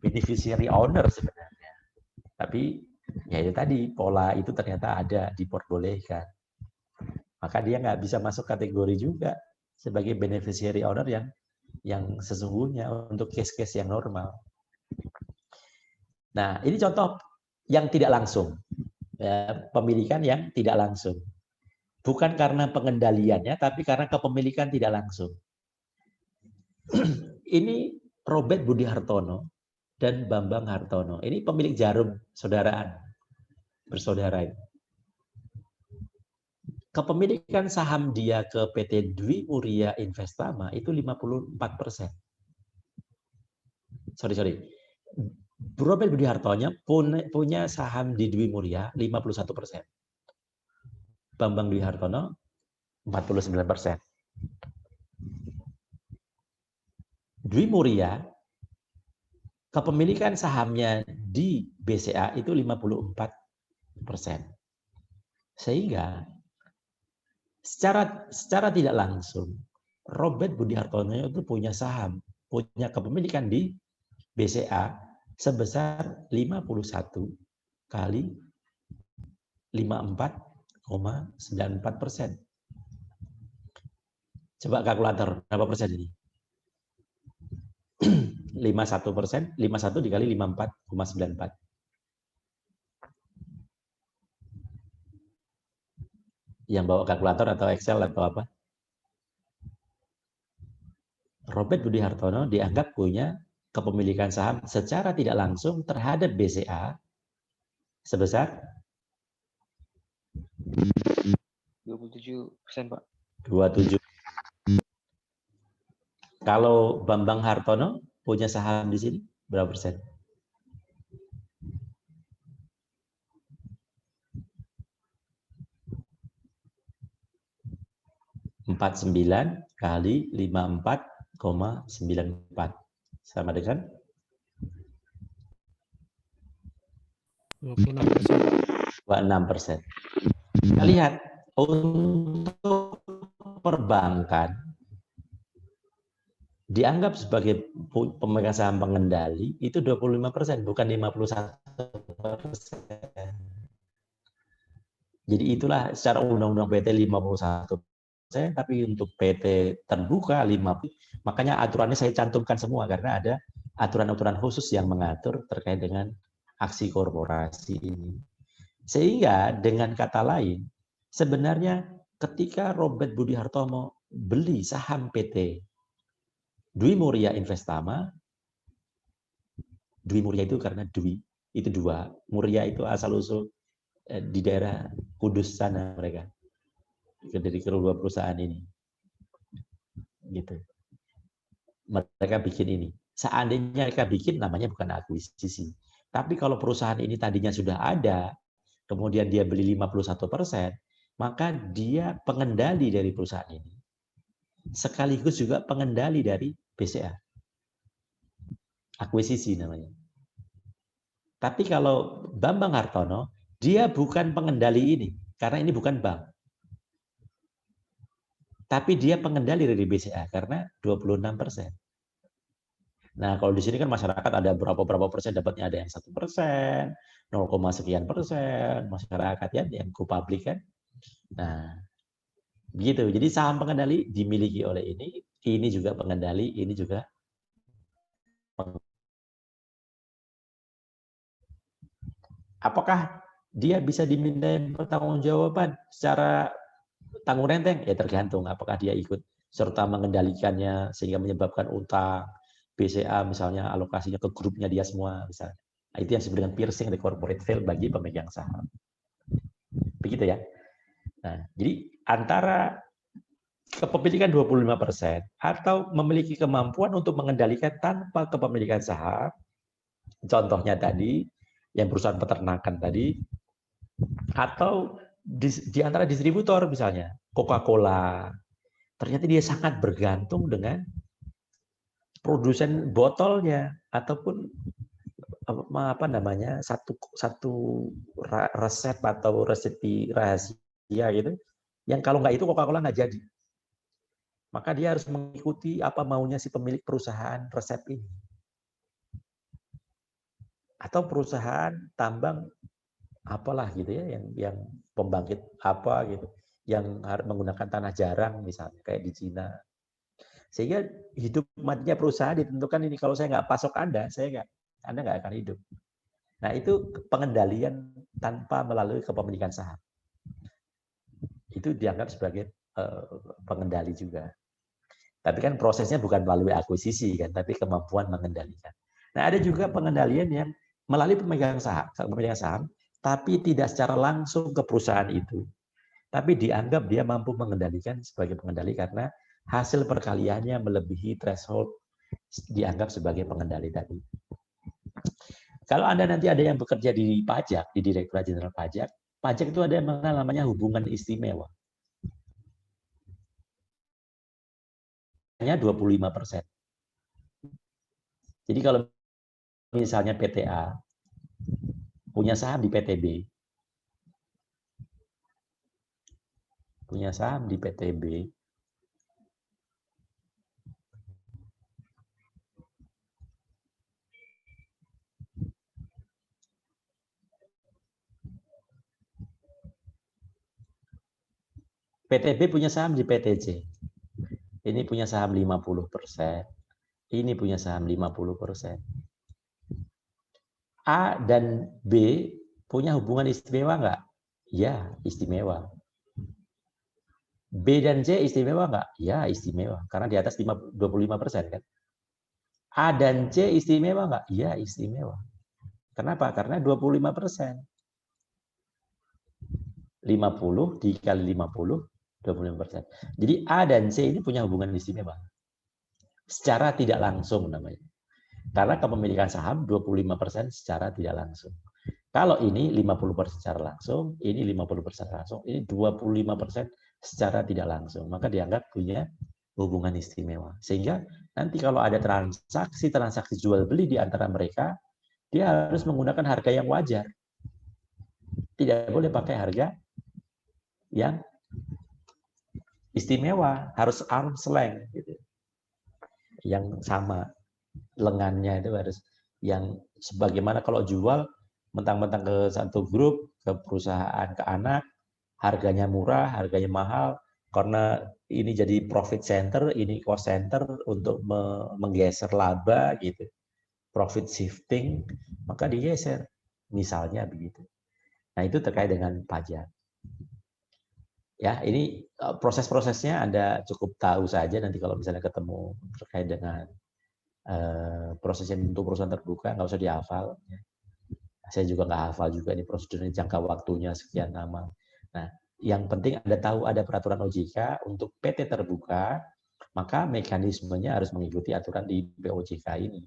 Beneficiary owner sebenarnya. Tapi ya itu tadi, pola itu ternyata ada, diperbolehkan. Maka dia nggak bisa masuk kategori juga sebagai beneficiary owner yang sesungguhnya untuk case-case yang normal. Nah, ini contoh yang tidak langsung. Ya, pemilikan yang tidak langsung. Bukan karena pengendaliannya, tapi karena kepemilikan tidak langsung. Ini Robert Budi Hartono dan Bambang Hartono. Ini pemilik Jarum, saudaraan, bersaudara. Kepemilikan saham dia ke PT Dwi Muria Investama itu 54%. Sorry. Robert Budi Hartono punya saham di Dwi Muria 51%. Bambang Dwi Hartono 49%. Dwi Muria kepemilikan sahamnya di BCA itu 54%. Sehingga secara tidak langsung Robert Budi Hartono itu punya saham, punya kepemilikan di BCA sebesar 51 kali 54,94%. Coba kalkulator, berapa persen ini? 51%, 51 dikali 54,94. Yang bawa kalkulator atau Excel atau apa? Robert Budi Hartono dianggap punya kepemilikan saham secara tidak langsung terhadap BCA sebesar 27%, Pak. 27. Kalau Bambang Hartono punya saham di sini berapa persen? 49 kali 54,94 sama dengan 26%. Kita lihat untuk perbankan dianggap sebagai pemegang saham pengendali itu 25%, bukan 51%. Jadi itulah secara undang-undang PT 51%, tapi untuk PT terbuka 50%. Makanya aturannya saya cantumkan semua karena ada aturan-aturan khusus yang mengatur terkait dengan aksi korporasi ini. Sehingga dengan kata lain, sebenarnya ketika Robert Budi Hartono beli saham PT Dwi Muria Investama, Dwi Muria itu karena Dwi, itu dua. Muria itu asal-usul di daerah Kudus sana mereka. Dari kedua perusahaan ini. Gitu. mereka bikin ini. Seandainya mereka bikin, namanya bukan akuisisi. Tapi kalau perusahaan ini tadinya sudah ada, kemudian dia beli 51%, maka dia pengendali dari perusahaan ini. Sekaligus juga pengendali dari BCA. Akuisisi namanya. Tapi kalau Bambang Hartono, dia bukan pengendali ini, karena ini bukan bank. Tapi dia pengendali dari BCA, karena 26%. Nah, kalau di sini kan masyarakat ada berapa persen dapatnya, ada yang 1%, 0, sekian persen, masyarakat ya, yang go public kan. Nah, begitu. Jadi saham pengendali dimiliki oleh ini juga pengendali, ini juga apakah dia bisa dimintai pertanggungjawaban secara tanggung renteng? Ya tergantung apakah dia ikut serta mengendalikannya sehingga menyebabkan utang, BCA misalnya alokasinya ke grupnya dia semua misalnya. Nah, itu yang disebut dengan piercing the corporate veil bagi pemegang saham. Begitu ya. Nah, jadi antara kepemilikan 25% atau memiliki kemampuan untuk mengendalikan tanpa kepemilikan saham, contohnya tadi yang perusahaan peternakan tadi, atau di antara distributor misalnya Coca-Cola, ternyata dia sangat bergantung dengan produsen botolnya ataupun apa namanya satu resep atau resepi rahasia gitu, yang kalau nggak itu Coca-Cola nggak jadi. Maka dia harus mengikuti apa maunya si pemilik perusahaan resep ini. Atau perusahaan tambang apalah gitu ya, yang pembangkit apa gitu, yang harus menggunakan tanah jarang misalnya kayak di Cina. Sehingga hidup matinya perusahaan ditentukan ini, kalau saya nggak pasok Anda nggak akan hidup. Nah, itu pengendalian tanpa melalui kepemilikan saham. Itu dianggap sebagai pengendali juga. Tapi kan prosesnya bukan melalui akuisisi kan, tapi kemampuan mengendalikan. Nah, ada juga pengendalian yang melalui pemegang saham, tapi tidak secara langsung ke perusahaan itu. Tapi dianggap dia mampu mengendalikan sebagai pengendali karena hasil perkaliannya melebihi threshold, dianggap sebagai pengendali tadi. Kalau Anda nanti ada yang bekerja di pajak, di Direktorat Jenderal Pajak, pajak itu ada yang namanya hubungan istimewa. Hanya 25%. Jadi kalau misalnya PTA punya saham di PTB, PTB punya saham di PTJ. Ini punya saham 50%. Ini punya saham 50%. A dan B punya hubungan istimewa nggak? Ya, istimewa. B dan C istimewa nggak? Ya, istimewa. Karena di atas 25% kan. A dan C istimewa nggak? Ya, istimewa. Kenapa? Karena 25%. 50 dikali 50, 25%. Jadi A dan C ini punya hubungan istimewa. Secara tidak langsung namanya. Karena kepemilikan saham 25% secara tidak langsung. Kalau ini 50% secara langsung, ini 50% langsung, ini 25% secara tidak langsung. Maka dianggap punya hubungan istimewa. Sehingga nanti kalau ada transaksi jual beli di antara mereka, dia harus menggunakan harga yang wajar. Tidak boleh pakai harga yang istimewa, harus arm's length gitu. Yang sama lengannya itu harus yang sebagaimana kalau jual mentang-mentang ke satu grup, ke perusahaan, ke anak, harganya murah, harganya mahal, karena ini jadi profit center, ini cost center untuk menggeser laba gitu, profit shifting, maka digeser, misalnya begitu. Nah, itu terkait dengan pajak. Ya, ini proses-prosesnya Anda cukup tahu saja nanti kalau misalnya ketemu terkait dengan prosesnya untuk perusahaan terbuka, nggak usah dihafal. Saya juga nggak hafal juga ini prosedurnya, jangka waktunya sekian lama. Nah, yang penting Anda tahu ada peraturan OJK untuk PT terbuka, maka mekanismenya harus mengikuti aturan di POJK ini.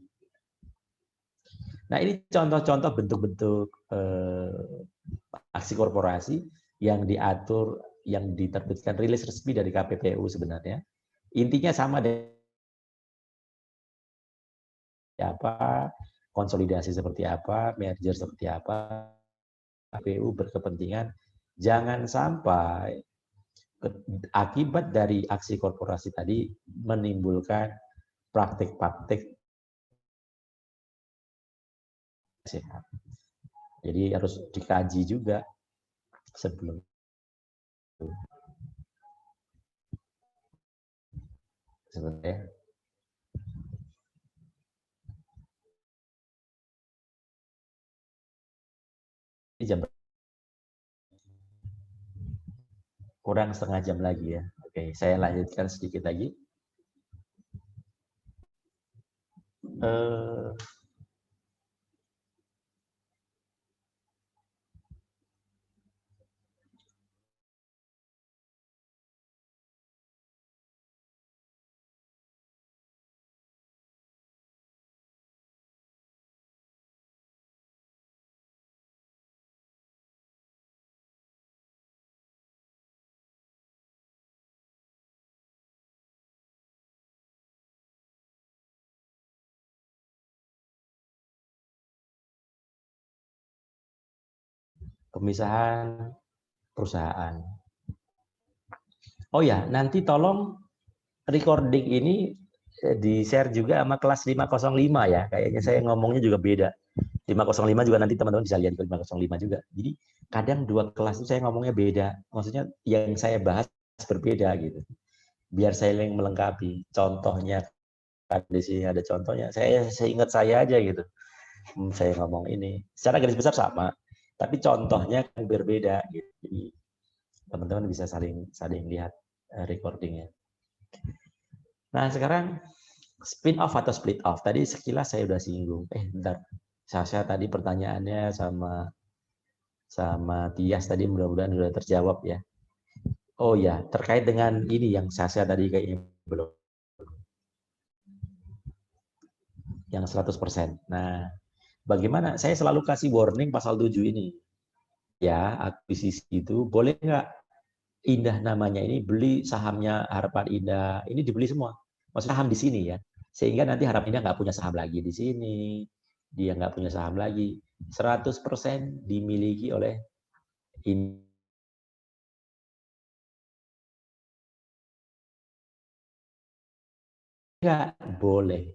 Nah, ini contoh-contoh bentuk-bentuk aksi korporasi yang diatur, yang diterbitkan rilis resmi dari KPPU sebenarnya. Intinya sama dengan apa, konsolidasi seperti apa, merger seperti apa. KPU berkepentingan jangan sampai akibat dari aksi korporasi tadi menimbulkan praktik-praktik sehat. Jadi harus dikaji juga sebelum itu. Sebenarnya jam kurang setengah jam lagi ya. Oke, saya lanjutkan sedikit lagi. Pemisahan perusahaan. Oh ya, nanti tolong recording ini di-share juga sama kelas 505 ya. Kayaknya saya ngomongnya juga beda. 505 juga nanti teman-teman bisa lihat di 505 juga. Jadi kadang dua kelas itu saya ngomongnya beda. Maksudnya yang saya bahas berbeda gitu. Biar saya yang melengkapi. Contohnya di sini ada contohnya. Saya ingat saya aja gitu. Saya ngomong ini. Secara garis besar sama, tapi contohnya kan berbeda gitu. Jadi teman-teman bisa saling lihat recordingnya. Nah, sekarang spin off atau split off. Tadi sekilas saya udah singgung. Bentar. Sasha tadi pertanyaannya sama Tias tadi mudah-mudahan sudah terjawab ya. Oh ya, terkait dengan ini yang Sasha tadi kayaknya belum. Yang 100%. Nah, bagaimana? Saya selalu kasih warning pasal 7 ini. Ya, akuisisi itu boleh nggak Indah namanya ini beli sahamnya Harapan Indah. Ini dibeli semua. Maksudnya saham di sini ya. Sehingga nanti Harapan Indah nggak punya saham lagi di sini. Dia nggak punya saham lagi. 100% dimiliki oleh Indah. Nggak boleh.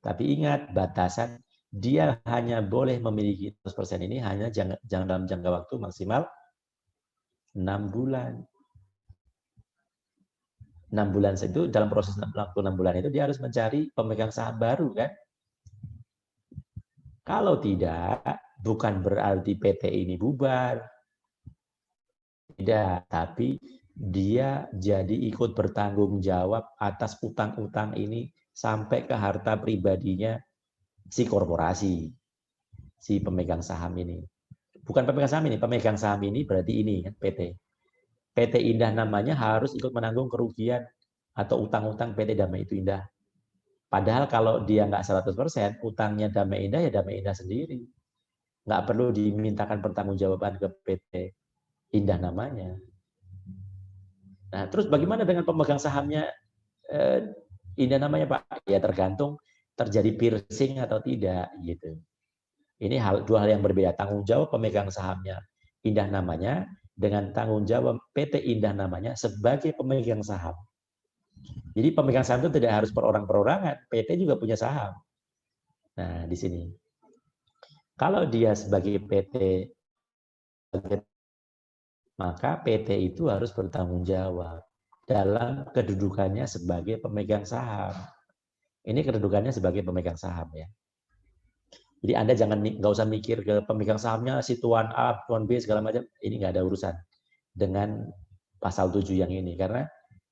Tapi ingat, batasan dia hanya boleh memiliki 100% ini hanya jangan dalam jangka waktu maksimal 6 bulan. 6 bulan itu dalam proses waktu 6 bulan itu dia harus mencari pemegang saham baru kan. Kalau tidak, bukan berarti PT ini bubar. Tidak, tapi dia jadi ikut bertanggung jawab atas utang-utang ini sampai ke harta pribadinya si korporasi, si pemegang saham ini. Bukan pemegang saham ini, pemegang saham ini berarti ini kan PT. PT Indah namanya harus ikut menanggung kerugian atau utang-utang PT Damai Itu Indah. Padahal kalau dia nggak 100%, utangnya Damai Indah ya Damai Indah sendiri. Nggak perlu dimintakan pertanggungjawaban ke PT Indah namanya. Nah, terus bagaimana dengan pemegang sahamnya Indah namanya Pak? Ya tergantung terjadi piercing atau tidak gitu. Ini dua hal yang berbeda. Tanggung jawab pemegang sahamnya Indah namanya dengan tanggung jawab PT Indah namanya sebagai pemegang saham. Jadi pemegang saham itu tidak harus perorangan, PT juga punya saham. Nah, di sini. Kalau dia sebagai PT, maka PT itu harus bertanggung jawab dalam kedudukannya sebagai pemegang saham. Ini kedudukannya sebagai pemegang saham ya. Jadi Anda nggak usah mikir ke pemegang sahamnya si Tuan A, Tuan B segala macam. Ini nggak ada urusan dengan pasal 7 yang ini. Karena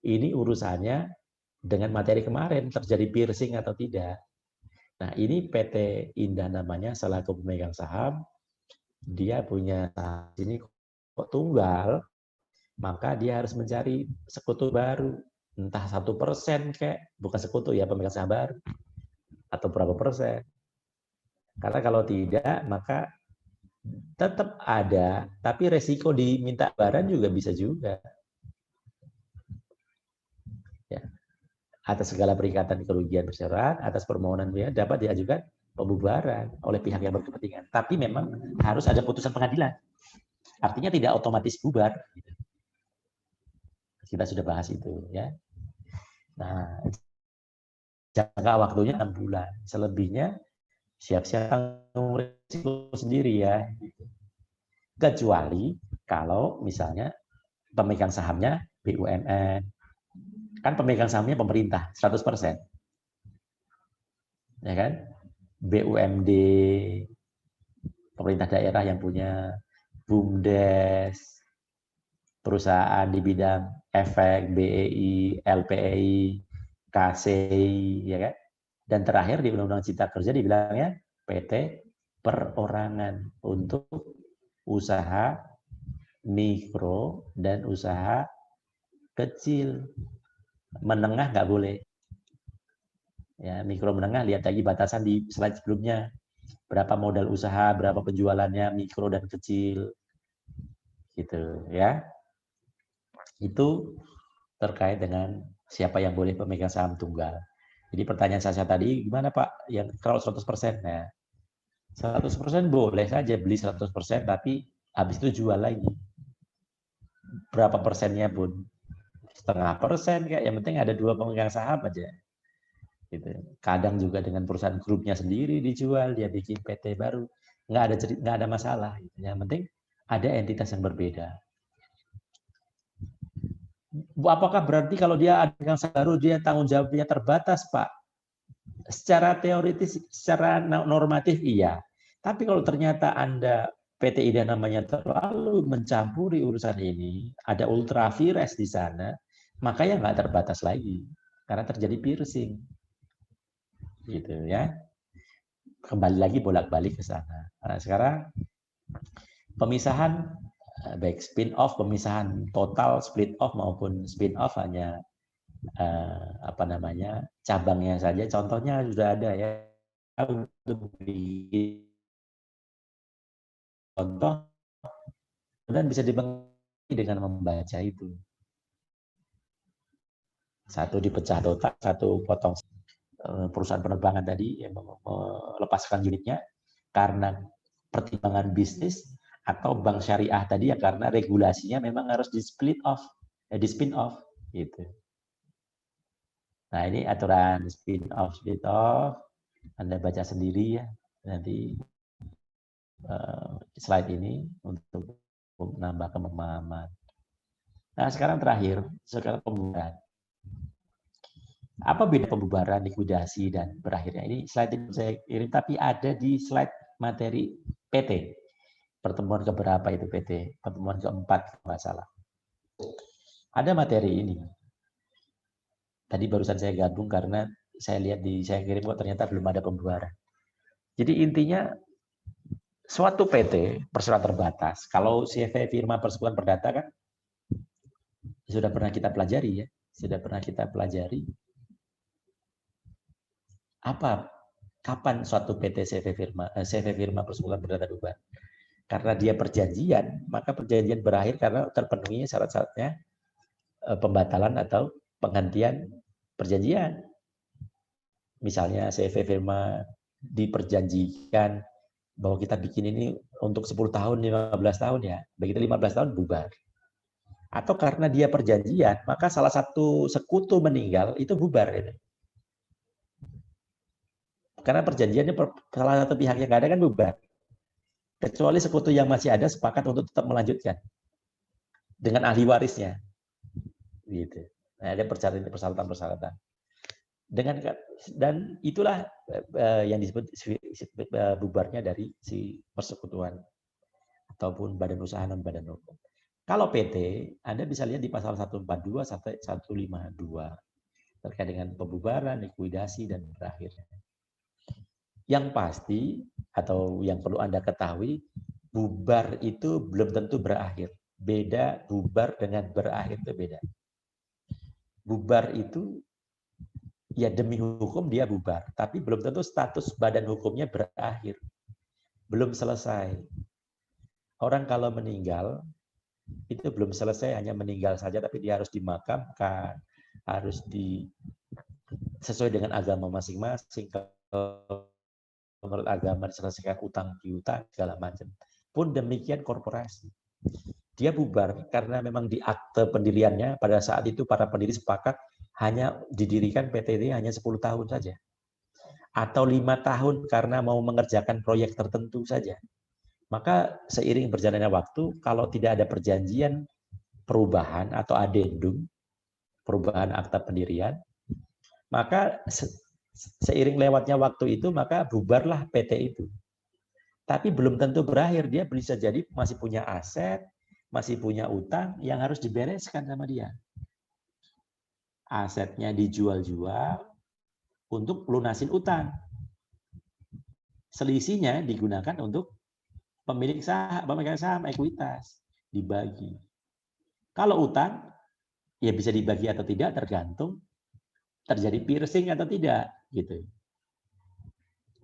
ini urusannya dengan materi kemarin terjadi piercing atau tidak. Nah ini PT Indah namanya selaku pemegang saham, dia punya saham ini kok tunggal, maka dia harus mencari sekutu baru. entah 1% kayak, bukan sekutu ya, pemegang saham baru, atau berapa persen. Karena kalau tidak, maka tetap ada, tapi resiko diminta bayaran juga bisa juga. Ya. Atas segala peringatan kerugian bersyarat, atas permohonan dapat diajukan pembubaran oleh pihak yang berkepentingan. Tapi memang harus ada putusan pengadilan. Artinya tidak otomatis bubar. Kita sudah bahas itu, ya. Nah, jangka waktunya 6 bulan. Selebihnya siap-siap tanggung risiko sendiri ya. Kecuali kalau misalnya pemegang sahamnya BUMN. Kan pemegang sahamnya pemerintah 100%. Ya kan? BUMD, pemerintah daerah yang punya BUMDes, perusahaan di bidang efek, BEI, LPEI, KCI, ya kan? Dan terakhir di Undang-Undang Cipta Kerja dibilangnya PT perorangan untuk usaha mikro dan usaha kecil. Menengah nggak boleh. Ya, mikro menengah lihat lagi batasan di slide sebelumnya. Berapa modal usaha, berapa penjualannya mikro dan kecil. Gitu ya. Itu terkait dengan siapa yang boleh pemegang saham tunggal. Jadi pertanyaan saya tadi, gimana Pak? Yang kalau 100%? Nah, 100% boleh saja beli 100%, tapi habis itu jual lagi. Berapa persennya pun. 0,5% kayak, yang penting ada 2 pemegang saham aja. Gitu. Kadang juga dengan perusahaan grupnya sendiri dijual, dia bikin PT baru. Nggak ada masalah. Gitu. Yang penting ada entitas yang berbeda. Apakah berarti kalau dia ada yang baru, dia tanggung jawabnya terbatas, Pak? Secara teoritis, secara normatif iya. Tapi kalau ternyata Anda PT IDA namanya terlalu mencampuri urusan ini, ada ultra vires di sana, maka ya nggak terbatas lagi. Karena terjadi piercing. Gitu ya. Kembali lagi bolak-balik ke sana. Nah, sekarang pemisahan baik spin off, pemisahan total split off maupun spin off hanya cabangnya saja. Contohnya sudah ada ya, untuk contoh dan bisa dimengerti dengan membaca itu. Satu dipecah total, satu potong. Perusahaan penerbangan tadi yang melepaskan unitnya karena pertimbangan bisnis, atau bank syariah tadi ya karena regulasinya memang harus di spin off gitu. Nah, ini aturan spin off. Anda baca sendiri ya nanti slide ini untuk menambah pemahaman. Nah, sekarang terakhir, pembubaran. Apa beda pembubaran, likuidasi, dan berakhirnya? Ini slide yang saya kirim, tapi ada di slide materi PT. Pertemuan keberapa itu PT? Pertemuan keempat, nggak salah. Ada materi ini. Tadi barusan saya gabung karena saya lihat saya kirim kok ternyata belum ada pembubaran. Jadi intinya suatu PT persatuan terbatas, kalau CV firma persekutuan perdata kan sudah pernah kita pelajari ya, kapan suatu PT CV firma persekutuan perdata bubar? Karena dia perjanjian, maka perjanjian berakhir karena terpenuhi syarat-syaratnya pembatalan atau penggantian perjanjian. Misalnya CV firma diperjanjikan bahwa kita bikin ini untuk 10 tahun, 15 tahun ya, begitu 15 tahun bubar. Atau karena dia perjanjian, maka salah satu sekutu meninggal, itu bubar. Gitu. Karena perjanjiannya salah satu pihak yang nggak ada kan bubar. Kecuali sekutu yang masih ada sepakat untuk tetap melanjutkan dengan ahli warisnya. Gitu. Nah, ada persyaratan-persyaratan. Dan itulah yang disebut bubarnya dari si persekutuan ataupun badan usaha non badan hukum. Kalau PT, Anda bisa lihat di pasal 142 sampai 152 terkait dengan pembubaran, likuidasi, dan berakhirnya. Yang pasti atau yang perlu Anda ketahui, bubar itu belum tentu berakhir. Beda bubar dengan berakhir itu beda. bubar itu ya demi hukum dia bubar, tapi belum tentu status badan hukumnya berakhir. Belum selesai. Orang kalau meninggal, itu belum selesai hanya meninggal saja, tapi dia harus dimakamkan, harus sesuai dengan agama masing-masing. Kalau menurut agama diselesaikan utang piutang segala macam. Pun demikian korporasi. Dia bubar karena memang di akte pendiriannya pada saat itu para pendiri sepakat hanya didirikan PT hanya 10 tahun saja. Atau 5 tahun karena mau mengerjakan proyek tertentu saja. Maka seiring berjalannya waktu, kalau tidak ada perjanjian perubahan atau adendum, perubahan akta pendirian, maka seiring lewatnya waktu itu, maka bubarlah PT itu. Tapi belum tentu berakhir, dia bisa jadi masih punya aset, masih punya utang yang harus dibereskan sama dia. Asetnya dijual-jual untuk lunasin utang. Selisihnya digunakan untuk pemilik saham, pemegang saham, ekuitas, dibagi. Kalau utang, ya bisa dibagi atau tidak, tergantung terjadi piercing atau tidak, gitu.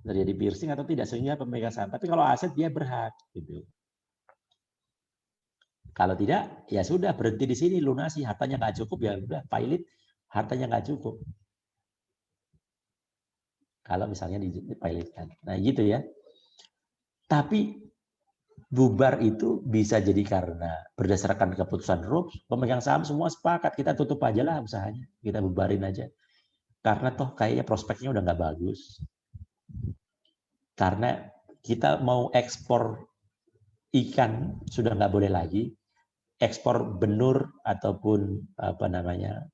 Terjadi piercing atau tidak, sehingga pemegang saham. Tapi kalau aset dia berhak, gitu. Kalau tidak, ya sudah berhenti di sini, lunasi, hartanya nggak cukup, ya udah pilot, hartanya nggak cukup. Kalau misalnya dipilotkan, nah gitu ya. Tapi bubar itu bisa jadi karena berdasarkan keputusan RUPS, pemegang saham semua sepakat, kita tutup aja lah usahanya, kita bubarin aja. Karena toh kayaknya prospeknya udah nggak bagus. Karena kita mau ekspor ikan sudah nggak boleh lagi, ekspor benur ataupun apa namanya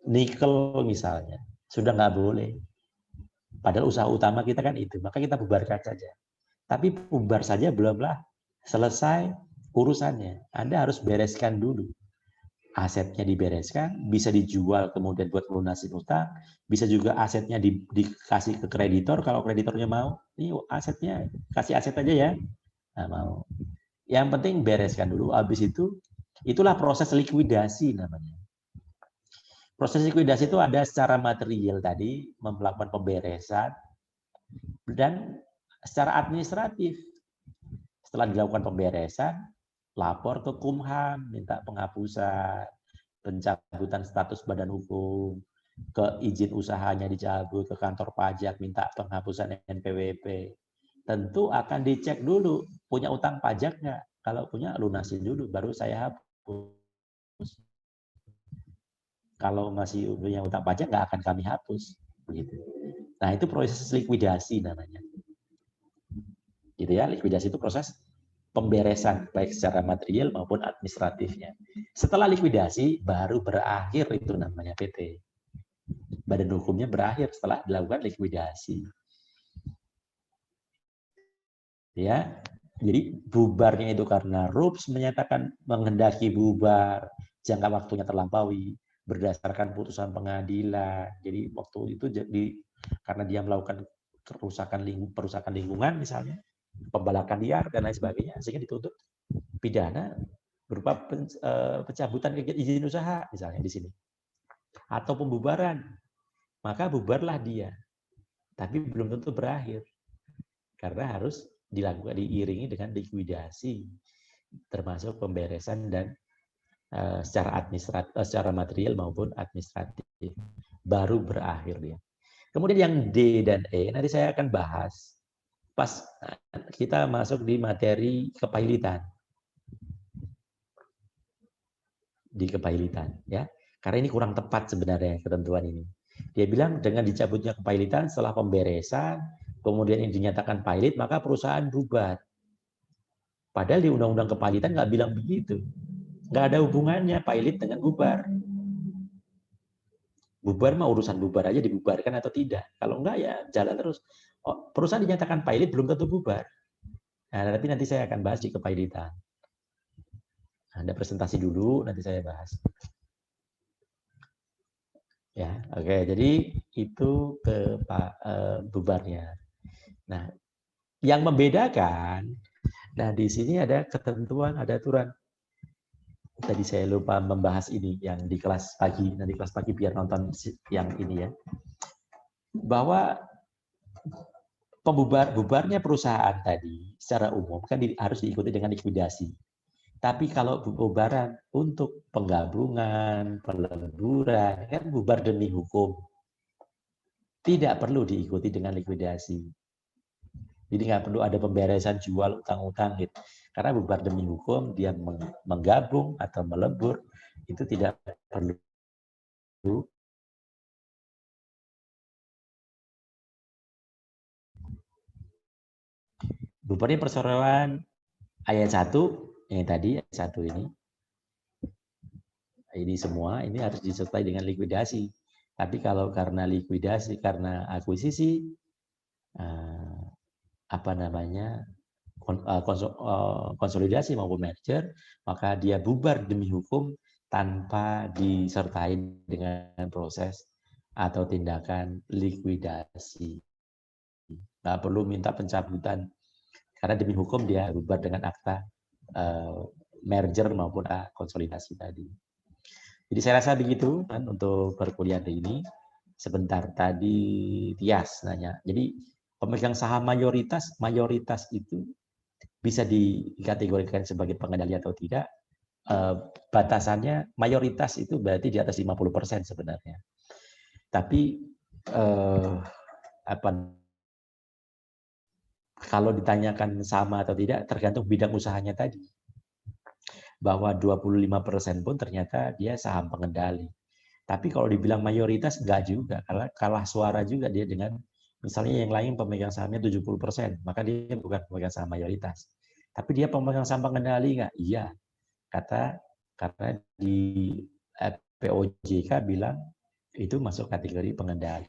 nikel misalnya sudah nggak boleh. Padahal usaha utama kita kan itu, maka kita bubarkan saja. Tapi bubar saja belumlah selesai urusannya. Anda harus bereskan dulu. Asetnya dibereskan, bisa dijual kemudian buat lunasin utang, bisa juga asetnya dikasih ke kreditor kalau kreditornya mau. Ini asetnya, kasih aset aja ya. Nah, mau. Yang penting bereskan dulu. Habis itu, itulah proses likuidasi namanya. Proses likuidasi itu ada secara material tadi, melakukan pemberesan, dan secara administratif. Setelah dilakukan pemberesan, lapor ke Kumham, minta penghapusan, pencabutan status badan hukum, ke izin usahanya dicabut, ke kantor pajak, minta penghapusan NPWP. Tentu akan dicek dulu, punya utang pajak nggak? Kalau punya, lunasin dulu, baru saya hapus. Kalau masih punya utang pajak, nggak akan kami hapus. Begitu. Nah, itu proses likuidasi namanya. Gitu ya, likuidasi itu proses pemberesan baik secara material maupun administratifnya. Setelah likuidasi baru berakhir itu namanya PT. Badan hukumnya berakhir setelah dilakukan likuidasi. Ya. Jadi bubarnya itu karena RUPS menyatakan menghendaki bubar, jangka waktunya terlampaui berdasarkan putusan pengadilan. Jadi waktu itu karena dia melakukan perusakan lingkungan misalnya, pembalakan liar dan lain sebagainya, sehingga dituntut pidana berupa pencabutan izin usaha misalnya di sini, atau pembubaran, maka bubarlah dia. Tapi belum tentu berakhir, karena harus dilakukan diiringi dengan likuidasi, termasuk pemberesan dan secara administratif, secara material maupun administratif, baru berakhir dia. Kemudian yang D dan E nanti saya akan bahas pas kita masuk di materi kepailitan. Di kepailitan ya. Karena ini kurang tepat sebenarnya ketentuan ini. Dia bilang dengan dicabutnya kepailitan setelah pemberesan, kemudian ini dinyatakan pailit, maka perusahaan bubar. Padahal di Undang-Undang Kepailitan nggak bilang begitu. Nggak ada hubungannya pailit dengan bubar. Bubar mah urusan bubar aja, dibubarkan atau tidak. Kalau enggak ya jalan terus. Oh, perusahaan dinyatakan pailit belum tentu bubar. Nah, tapi nanti saya akan bahas di kepailitan. Anda presentasi dulu, nanti saya bahas. Ya, oke. Jadi itu ke bubarnya. Nah, yang membedakan, nah di sini ada ketentuan, ada aturan. tadi saya lupa membahas ini yang di kelas pagi, nanti kelas pagi biar nonton yang ini ya. Bahwa bubarnya perusahaan tadi secara umum kan harus diikuti dengan likuidasi. Tapi kalau bubaran untuk penggabungan, pelemburan, kan bubar demi hukum. Tidak perlu diikuti dengan likuidasi. Jadi nggak perlu ada pemberesan jual utang-utang gitu. Karena bubar demi hukum, dia menggabung atau melebur, itu tidak perlu. Bubarnya perseroan ayat 1, yang tadi ayat 1 ini semua ini harus disertai dengan likuidasi. Tapi kalau karena likuidasi, karena akuisisi, konsolidasi maupun merger, maka dia bubar demi hukum tanpa disertai dengan proses atau tindakan likuidasi. Nggak perlu minta pencabutan, karena demi hukum dia bubar dengan akta merger maupun konsolidasi tadi. Jadi saya rasa begitu kan untuk perkuliahan ini. Sebentar tadi Tias nanya. Jadi pemegang saham mayoritas itu bisa dikategorikan sebagai pengendali atau tidak. Batasannya mayoritas itu berarti di atas 50% sebenarnya. Tapi kalau ditanyakan sama atau tidak tergantung bidang usahanya tadi. Bahwa 25% pun ternyata dia saham pengendali. Tapi kalau dibilang mayoritas enggak juga, karena kalah suara juga dia dengan misalnya yang lain pemegang sahamnya 70%, maka dia bukan pemegang saham mayoritas. Tapi dia pemegang saham pengendali enggak? Iya. Karena di POJK bilang itu masuk kategori pengendali.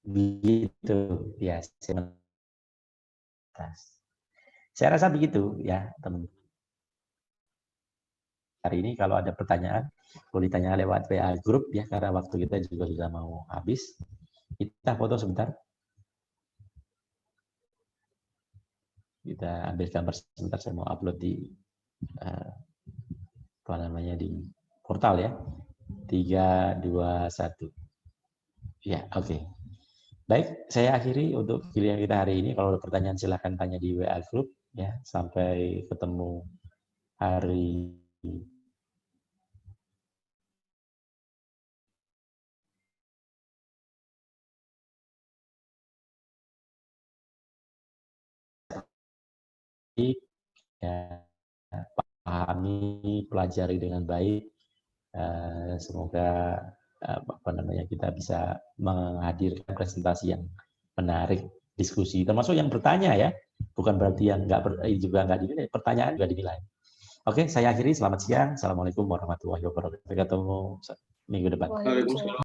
Begitu ya. Saya rasa begitu ya, teman-teman. Hari ini kalau ada pertanyaan, boleh ditanya lewat WA grup ya, karena waktu kita juga sudah mau habis. Kita foto sebentar. Kita ambil gambar sebentar, saya mau upload di di portal ya. 3, 2, 1. Ya, oke. Baik, saya akhiri untuk giliran kita hari ini. Kalau ada pertanyaan silahkan tanya di WA grup ya. Sampai ketemu hari ya, pahami, pelajari dengan baik. Semoga kita bisa menghadirkan presentasi yang menarik, diskusi, termasuk yang bertanya ya. Bukan berarti yang juga nggak dinilai, pertanyaan juga dinilai. Oke, saya akhiri. Selamat siang. Assalamualaikum warahmatullahi wabarakatuh. Sampai ketemu minggu depan. Waalaikumsalam.